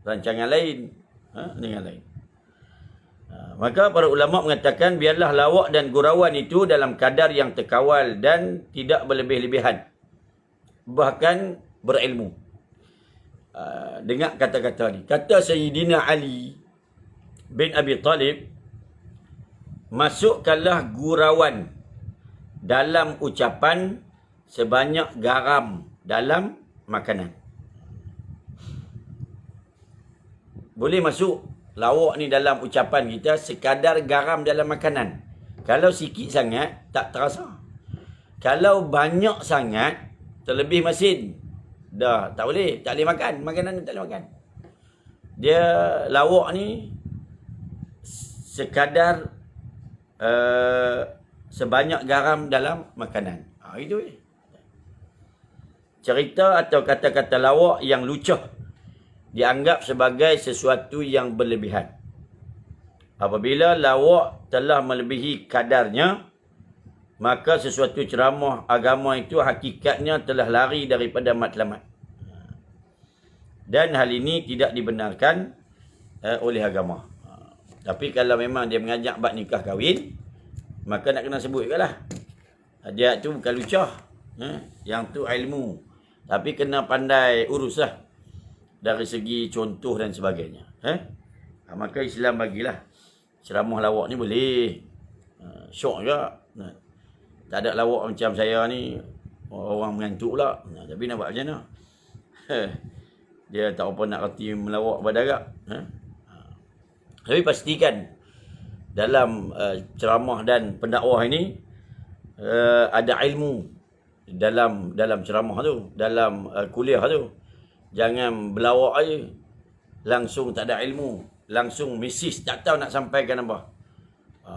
rancangan lain. Dengan lain. Maka para ulama mengatakan biarlah lawak dan gurauan itu dalam kadar yang terkawal dan tidak berlebih-lebihan. Bahkan berilmu. Dengar kata-kata ni. Kata Sayyidina Ali bin Abi Talib, masukkanlah gurauan dalam ucapan sebanyak garam dalam makanan. Boleh masuk lawak ni dalam ucapan kita sekadar garam dalam makanan. Kalau sikit sangat, tak terasa. Kalau banyak sangat, terlebih masin, dah tak boleh makan. Makanan ni tak boleh makan. Dia lawak ni sekadar sebanyak garam dalam makanan. Itu je. Cerita atau kata-kata lawak yang lucah dianggap sebagai sesuatu yang berlebihan. Apabila lawak telah melebihi kadarnya, maka sesuatu ceramah agama itu hakikatnya telah lari daripada matlamat. Dan hal ini tidak dibenarkan oleh agama. Tapi kalau memang dia mengajak bab nikah kahwin, maka nak kena sebut juga lah. Dia tu bukan lucah. Yang tu ilmu. Tapi kena pandai urus lah. Dari segi contoh dan sebagainya. Maka Islam bagilah. Ceramah lawak ni boleh. Syok juga. Tak ada lawak macam saya ni. Orang mengantuk pula. Tapi nak buat macam mana? Dia tak apa nak reti melawak pada agak. Tapi pastikan dalam ceramah dan pendakwah ini ada ilmu dalam ceramah tu, dalam kuliah tu. Jangan berlawak aja. Langsung tak ada ilmu, langsung mesej tak tahu nak sampaikan apa.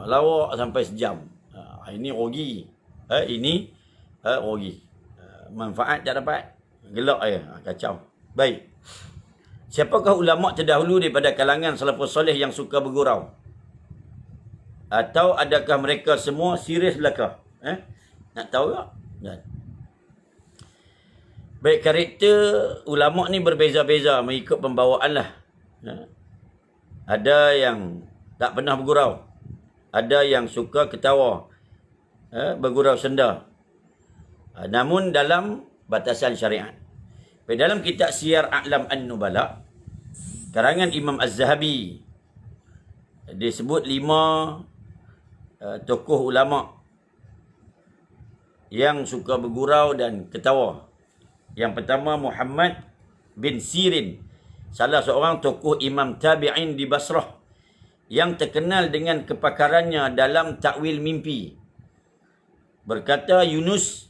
Lawak sampai sejam. Ini rugi. Ini rugi. Manfaat tak dapat. Gelak aja. Kacau. Baik. Siapakah ulama terdahulu daripada kalangan salafus soleh yang suka bergurau? Atau adakah mereka semua serius belaka? Nak tahu tak? Baik, karakter ulama ni berbeza-beza mengikut pembawaan lah. Ada yang tak pernah bergurau. ada yang suka ketawa, bergurau senda. Namun dalam batasan syariat. Dalam kitab Siyar A'lam An-Nubala, karangan Imam Az-Zahabi, disebut 5 tokoh ulama yang suka bergurau dan ketawa. Yang pertama, Muhammad bin Sirin, salah seorang tokoh imam tabi'in di Basrah, yang terkenal dengan kepakarannya dalam takwil mimpi. Berkata Yunus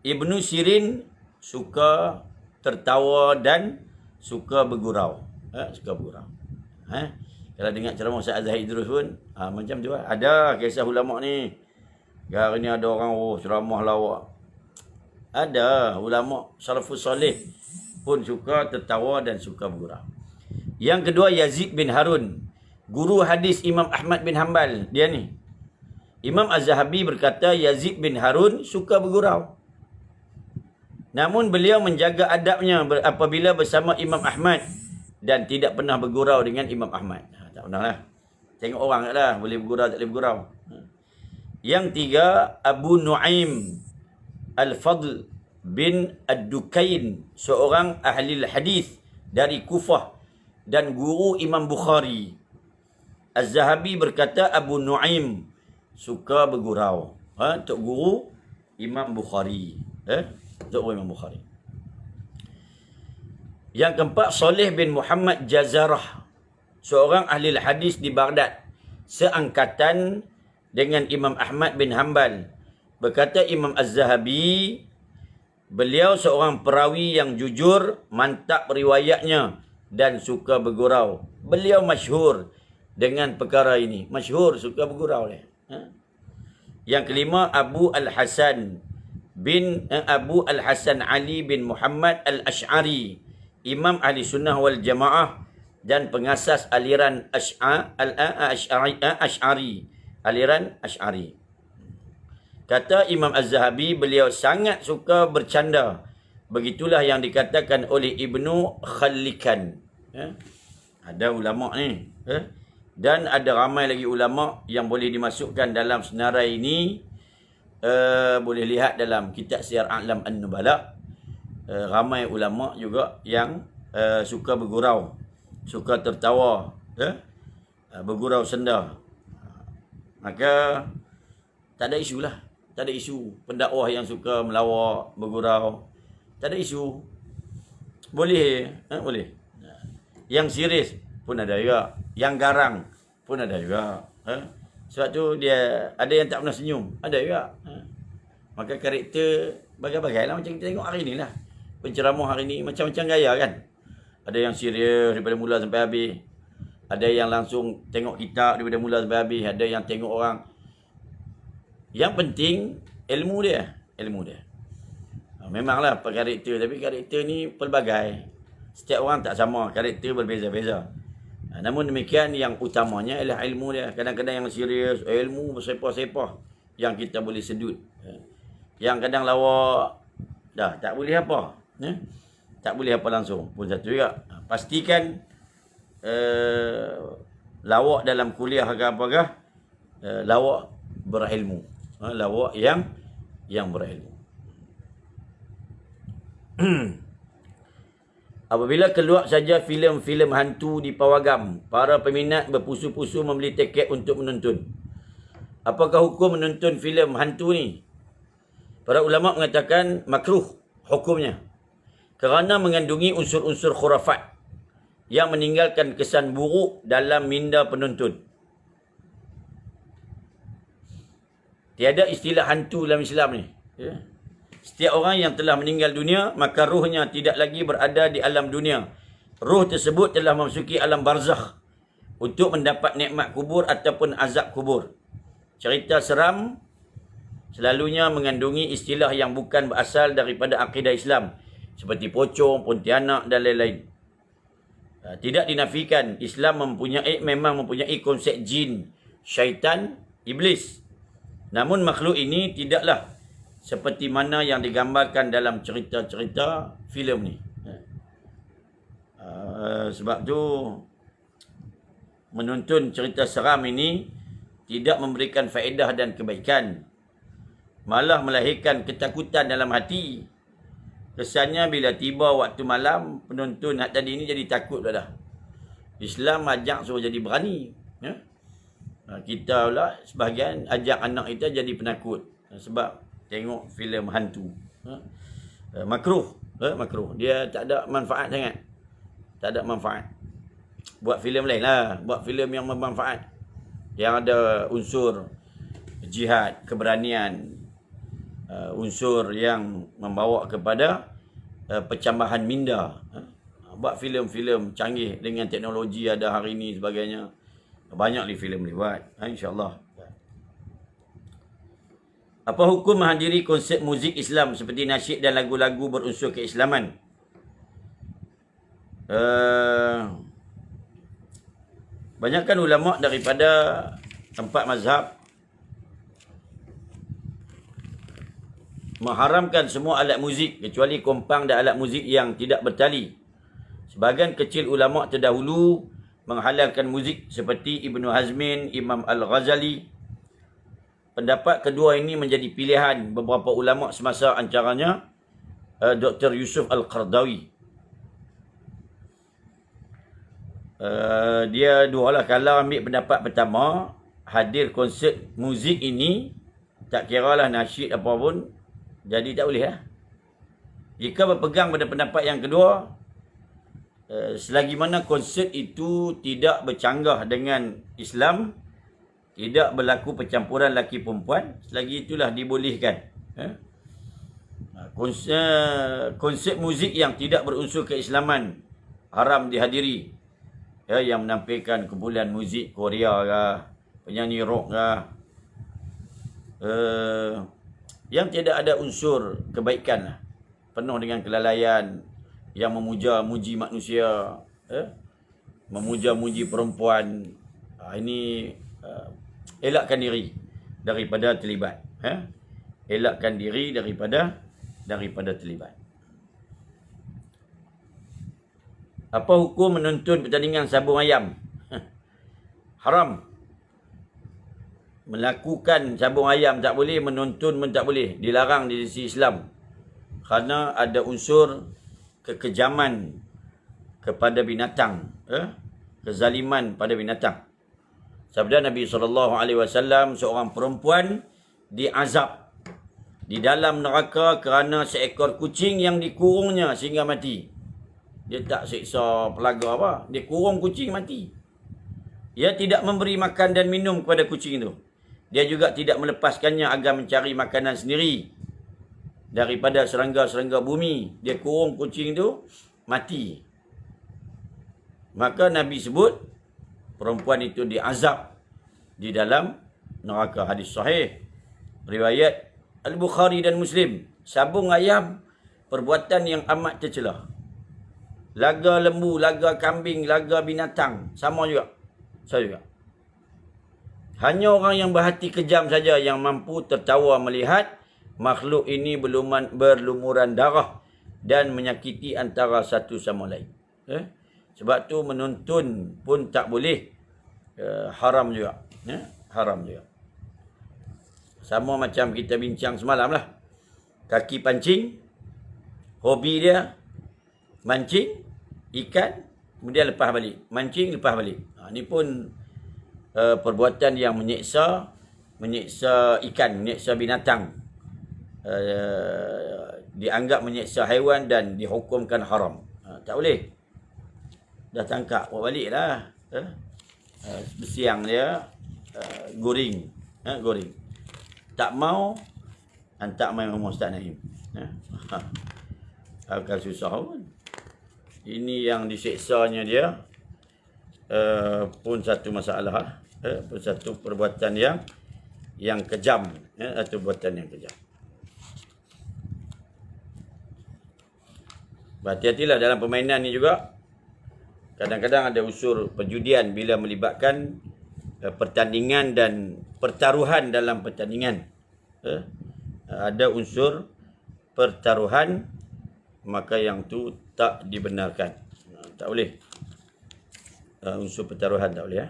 Ibnu Sirin suka tertawa dan suka bergurau. Suka bergurau. Kalau dengar ceramah Ustaz Zahid Idrus pun, macam tu lah. Ada kisah ulama ni. Hari ni ada orang, ceramah lawak. Ada ulama salafus soleh pun suka tertawa dan suka bergurau. Yang kedua, Yazid bin Harun, guru hadis Imam Ahmad bin Hanbal. Dia ni. Imam Az-Zahabi berkata Yazid bin Harun suka bergurau. Namun beliau menjaga adabnya apabila bersama Imam Ahmad dan tidak pernah bergurau dengan Imam Ahmad. Tak pernah lah. Tengok orang lah, boleh bergurau tak boleh bergurau. Yang tiga, Abu Nu'aim Al-Fadl bin Ad-Dukain, seorang ahli hadis dari Kufah dan guru Imam Bukhari. Az-Zahabi berkata Abu Nu'aim suka bergurau. Tok guru Imam Bukhari. Tok guru Imam Bukhari. Yang keempat, Saleh bin Muhammad Jazarah, seorang ahli hadis di Baghdad, seangkatan dengan Imam Ahmad bin Hanbal. Berkata Imam Az-Zahabi, beliau seorang perawi yang jujur, mantap riwayatnya dan suka bergurau. Beliau masyhur dengan perkara ini. Masyhur suka bergurau. Yang kelima, Abu Al-Hasan Ali bin Muhammad Al-Ash'ari, Imam Ahli Sunnah wal Jamaah dan pengasas aliran Ash'ari, aliran Ash'ari. Kata Imam Az-Zahabi, beliau sangat suka bercanda. Begitulah yang dikatakan oleh Ibnu Khallikan. Ada ulama ni. Dan ada ramai lagi ulama yang boleh dimasukkan dalam senarai ini. Boleh lihat dalam kitab Siyar A'lam An-Nubala. Ramai ulama juga yang suka bergurau, suka tertawa, bergurau senda. Maka tak ada isu lah. Tak ada isu pendakwah yang suka melawak, bergurau. Tak ada isu. Boleh. Boleh. Yang serius pun ada juga. Yang garang pun ada juga. Sebab tu dia ada yang tak pernah senyum. Ada juga. Maka karakter bagai-bagai lah macam kita tengok hari ni lah. Penceramah hari ni macam-macam gaya kan. Ada yang serius daripada mula sampai habis. Ada yang langsung tengok kitab daripada mula sampai habis. Ada yang tengok orang. Yang penting ilmu dia. Ilmu dia. Memanglah karakter. Tapi karakter ni pelbagai. Setiap orang tak sama. Karakter berbeza-beza. Namun demikian yang utamanya ialah ilmu dia. Kadang-kadang yang serius, ilmu bersepah-sepah yang kita boleh sedut. Yang kadang lawak, dah tak boleh apa. Tak boleh apa langsung. Pun satu juga. Pastikan lawak dalam kuliah ke apakah, lawak berilmu. Lawak yang berilmu. Apabila keluar saja filem-filem hantu di pawagam, para peminat berpusu-pusu membeli tiket untuk menonton. Apakah hukum menonton filem hantu ni? Para ulama mengatakan makruh hukumnya, kerana mengandungi unsur-unsur khurafat yang meninggalkan kesan buruk dalam minda penonton. Tiada istilah hantu dalam Islam ni. Setiap orang yang telah meninggal dunia, maka ruhnya tidak lagi berada di alam dunia. Ruh tersebut telah memasuki alam barzakh untuk mendapat nikmat kubur ataupun azab kubur. Cerita seram selalunya mengandungi istilah yang bukan berasal daripada akidah Islam, seperti pocong, pontianak dan lain-lain. Tidak dinafikan Islam memang mempunyai konsep jin, syaitan, iblis. Namun makhluk ini tidaklah seperti mana yang digambarkan dalam cerita-cerita filem ni. Sebab tu menonton cerita seram ini tidak memberikan faedah dan kebaikan, malah melahirkan ketakutan dalam hati. Kesannya bila tiba waktu malam, penonton tadi ni jadi takut dah. Islam ajak suruh jadi berani. Ya? Kita pula sebahagian ajak anak kita jadi penakut. Sebab tengok filem hantu. Makruh. Makruh. Dia tak ada manfaat sangat. Tak ada manfaat. Buat filem lain lah. Buat filem yang bermanfaat. Yang ada unsur jihad, keberanian. Unsur yang membawa kepada percambahan minda. Buat filem-filem canggih dengan teknologi ada hari ini sebagainya. Banyak ni filem boleh buat. InsyaAllah. Apa hukum menghadiri konsert muzik Islam seperti nasyid dan lagu-lagu berunsur keislaman? Banyakkan ulama' daripada 4 mazhab mengharamkan semua alat muzik kecuali kompang dan alat muzik yang tidak bertali. Sebahagian kecil ulama' terdahulu menghalalkan muzik seperti Ibnu Hazmin, Imam Al-Ghazali. Pendapat kedua ini menjadi pilihan beberapa ulama' semasa, antaranya Dr. Yusuf Al-Qardawi. Dia dualah, kalau ambil pendapat pertama, hadir konsert muzik ini tak kiralah nasyid apa pun, jadi tak boleh lah. Jika berpegang pada pendapat yang kedua, selagi mana konsert itu tidak bercanggah dengan Islam, tidak berlaku percampuran lelaki perempuan, selagi itulah dibolehkan. Konsert muzik yang tidak berunsur keislaman haram dihadiri. Yang menampilkan kumpulan muzik Korea kah, penyanyi rock kah, yang tidak ada unsur kebaikan lah. Penuh dengan kelalaian, yang memuja-muji manusia, memuja-muji perempuan. Ini elakkan diri daripada terlibat. Elakkan diri daripada terlibat. Apa hukum menonton pertandingan sabung ayam? Haram. Melakukan sabung ayam tak boleh, menonton pun tak boleh. Dilarang di sisi Islam. Kerana ada unsur kekejaman kepada binatang. Kezaliman pada binatang. Sabda Nabi SAW, seorang perempuan diazab di dalam neraka kerana seekor kucing yang dikurungnya sehingga mati. Dia tak seksa pelaga apa. Dia kurung kucing mati. Dia tidak memberi makan dan minum kepada kucing itu. Dia juga tidak melepaskannya agar mencari makanan sendiri daripada serangga-serangga bumi. Dia kurung kucing itu mati. Maka Nabi sebut perempuan itu diazab di dalam neraka. Hadis sahih riwayat Al-Bukhari dan Muslim. Sabung ayam perbuatan yang amat tercela. Laga lembu, laga kambing, laga binatang sama juga. Hanya orang yang berhati kejam saja yang mampu tertawa melihat makhluk ini berlumuran darah dan menyakiti antara satu sama lain. Sebab tu menonton pun tak boleh. Haram juga. Haram juga. Sama macam kita bincang semalam lah. Kaki pancing, hobi dia mancing ikan, kemudian lepas balik. Mancing, lepas balik. Ini pun perbuatan yang menyeksa ikan, menyeksa binatang. Dianggap menyeksa haiwan dan dihukumkan haram. Tak boleh. Dah tangkap, buat balik lah. Bersiang dia, goreng. Goreng. Tak mau, hantar main rumah Ustaz Naim. Akan susah pun. Ini yang diseksanya dia pun satu masalah. Pun satu perbuatan yang kejam. Atau perbuatan yang kejam. Berhati-hatilah dalam permainan ni juga. Kadang-kadang ada unsur perjudian bila melibatkan pertandingan dan pertaruhan dalam pertandingan. Ada unsur pertaruhan, maka yang tu tak dibenarkan. Tak boleh. Unsur pertaruhan tak boleh.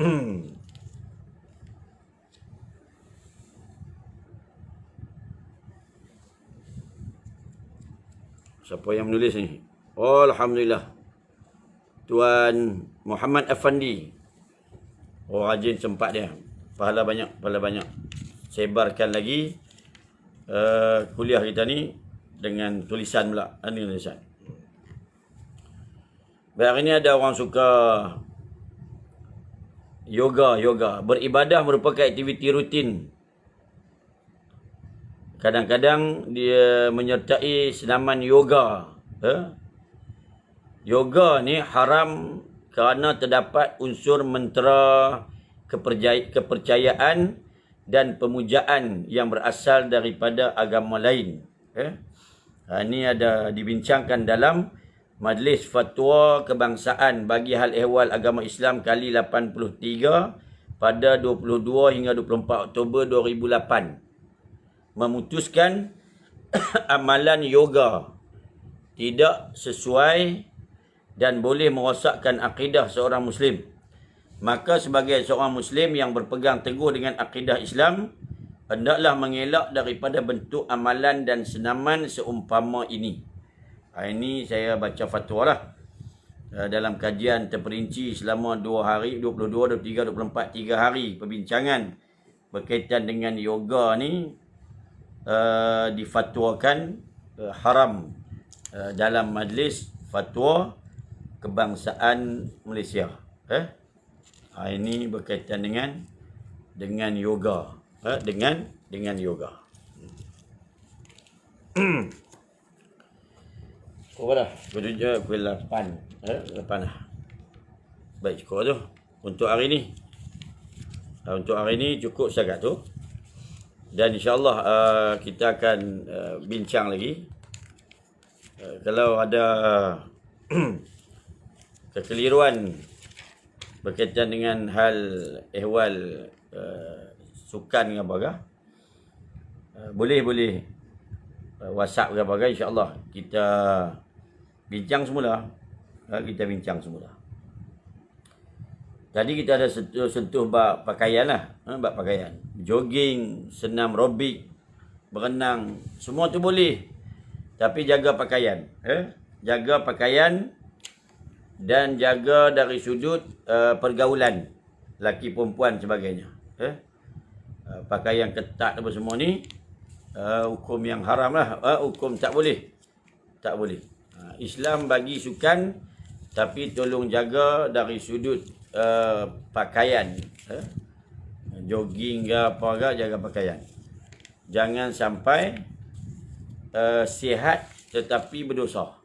Siapa yang menulis ni? Oh, Alhamdulillah. Tuan Muhammad Afandi. Oh, rajin sempat dia. Pahala banyak, pahala banyak. Sebarkan lagi kuliah kita ni dengan tulisan pula. Ini tulisan. Baik, hari ni ada orang suka yoga. Beribadah merupakan aktiviti rutin. Kadang-kadang dia menyertai senaman yoga. Yoga ni haram kerana terdapat unsur mentera, kepercayaan dan pemujaan yang berasal daripada agama lain. Ini ada dibincangkan dalam Majlis Fatwa Kebangsaan bagi Hal Ehwal Agama Islam kali 83 pada 22 hingga 24 Oktober 2008. Memutuskan amalan yoga tidak sesuai dan boleh merosakkan akidah seorang Muslim. Maka sebagai seorang Muslim yang berpegang teguh dengan akidah Islam, hendaklah mengelak daripada bentuk amalan dan senaman seumpama ini. Ini saya baca fatwa lah. Dalam kajian terperinci selama 2 hari, 22, 23, 24, 3 hari perbincangan berkaitan dengan yoga ni, difatwakan haram dalam Majlis Fatwa Kebangsaan Malaysia. Ini berkaitan dengan yoga, dengan yoga. Cukup dah. Pukul 8. 8 dah. Baik, cukup tu. Untuk hari ni. Untuk hari ni cukup setakat tu. Dan insyaAllah kita akan bincang lagi. Kalau ada kekeliruan berkaitan dengan hal ehwal sukan ke apa, boleh WhatsApp ke apa, insyaAllah kita bincang semula. Tadi kita ada sentuh bab pakaian lah. Bab pakaian. Jogging, senam aerobik, berenang, semua tu boleh. Tapi jaga pakaian. Jaga pakaian dan jaga dari sudut pergaulan. Laki perempuan sebagainya. Pakaian ketat apa semua ni, hukum yang haram lah. Hukum tak boleh. Tak boleh. Islam bagi sukan, tapi tolong jaga dari sudut pakaian. Jogging ke apa ke, jaga pakaian. Jangan sampai sihat tetapi berdosa.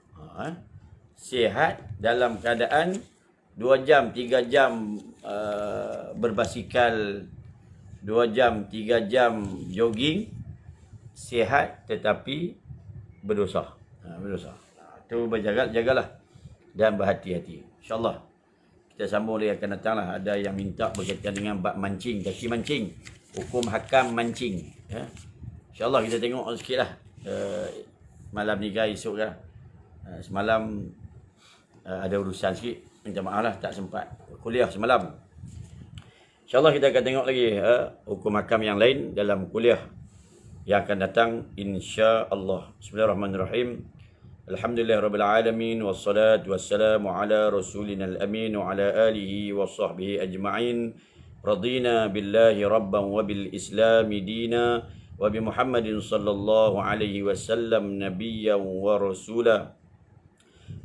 Sihat dalam keadaan 2 jam 3 jam berbasikal, 2 jam 3 jam jogging, sihat tetapi berdosa. Berdosa. Itu jagalah dan berhati-hati. InsyaAllah kita sambung lagi akan datang lah. Ada yang minta berkaitan dengan bab mancing, kaki mancing, hukum hakam mancing. InsyaAllah kita tengok sikit lah. Malam ni ke esok ke. Semalam ada urusan sikit. Minta maaf lah, tak sempat kuliah semalam. InsyaAllah kita akan tengok lagi hukum hakam yang lain dalam kuliah yang akan datang, insya-Allah. Bismillahirrahmanirrahim. Alhamdulillahirrabbilalamin. Wassalatu wassalamu ala rasulina al-amin wa ala alihi wa sahbihi ajma'in. Radina billahi rabban wa bil islami dina wa bi Muhammadin sallallahu alaihi wasallam nabiyyan wa rasula.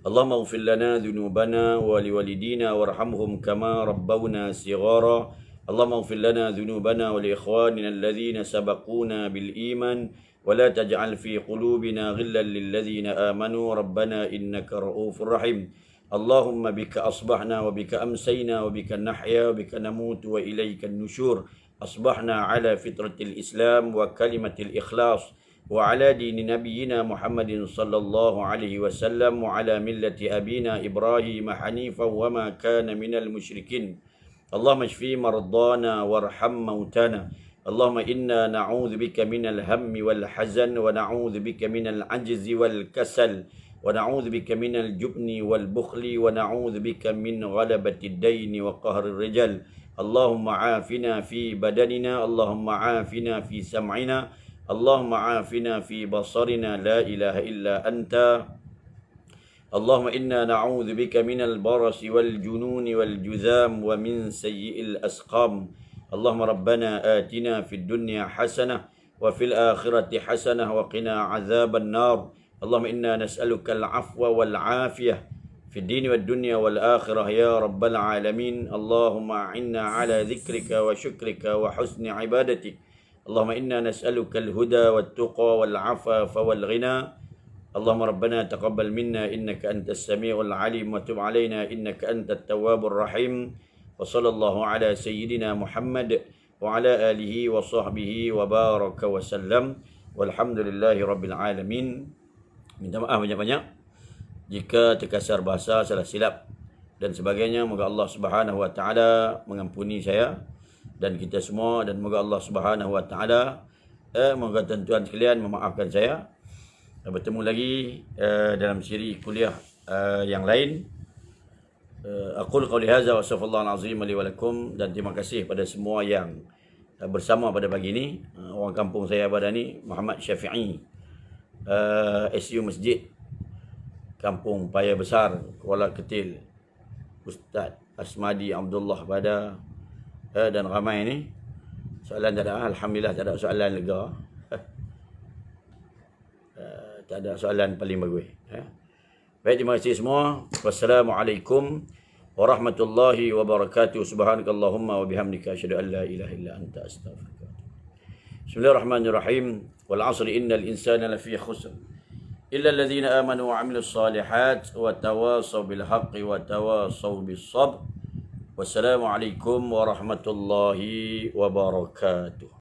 Allahumma ighfir lana dhunubana wa liwalidina warhamhum kama rabbawna sighara. Allahumma ighfir lana dhunubana wa li ikhwanina alladhina sabaquna bil iman wa la taj'al fi qulubina ghillan lil ladzina amanu rabbana innaka ra'ufur rahim. Allahumma bika asbahna wa bika amsayna wa bika nahya wa bika namutu wa ilayka an-nusyur. Asbahna ala fitratil Islam wa kalimatil ikhlas wa ala dini nabiyyina Muhammadin sallallahu alaihi wasallam wa ala millati abina Ibrahim hanifan wa ma kana minal musyrikin. Allahumma shfi mardana warham mautana. Allahumma inna na'udzu bika minal hammi wal hazan wa na'udzu bika minal ajzi wal kasal wa na'udzu bika minal jubni wal bukhli wa na'udzu bika min ghalabati ad-daini wa qahri rijal. اللهم عافنا في بدننا، اللهم عافنا في سمعنا، اللهم عافنا في بصرنا، لا إله إلا أنت. اللهم إنا نعوذ بك من البرص والجنون والجذام ومن سيء الأسقام. اللهم ربنا آتنا في الدنيا حسنة وفي الآخرة حسنة وقنا عذاب النار. اللهم إنا نسألك العفو والعافية في الدين والدنيا والآخرة يا رب العالمين. اللهم أعنا على ذكرك وشكرك وحسن عبادتك. اللهم إنا نسألك الهدى والتقى والعفاف والغنى. اللهم ربنا تقبل منا إنك أنت السميع العليم وتب علينا إنك أنت التواب الرحيم. وصلى الله على سيدنا محمد وعلى آله وصحبه وبارك وسلم والحمد لله رب العالمين. Minta maaf banyak-banyak jika terkasar bahasa, salah silap dan sebagainya. Moga Allah Subhanahu wa taala mengampuni saya dan kita semua, dan moga Allah Subhanahu wa taala moga tuan-tuan sekalian memaafkan saya. Bertemu lagi dalam siri kuliah yang lain. Aqul qawli hadza wa astaghfirullahal azim li wa lakum, dan terima kasih pada semua yang bersama pada pagi ini. Orang kampung saya pada ni Muhammad Syafi'i, SU Masjid Kampung Paya Besar, Kuala Ketil, Ustaz Asmadi Abdullah pada dan ramai ni. Soalan tak ada, alhamdulillah tak ada soalan lega. Tak ada soalan paling bagus. Baik, terima kasih semua. Wassalamualaikum warahmatullahi wabarakatuh. Subhanakallahumma wa bihamdika asyhadu an la ilaha illa anta astaghfiruka. Bismillahirrahmanirrahim. Wal 'asri innal insana lafi khusr illa alladhina amanu wa 'amilus salihat wa tawasaw bil haqqi wa tawasaw bis sabr. Wassalamualaikum warahmatullahi wabarakatuh.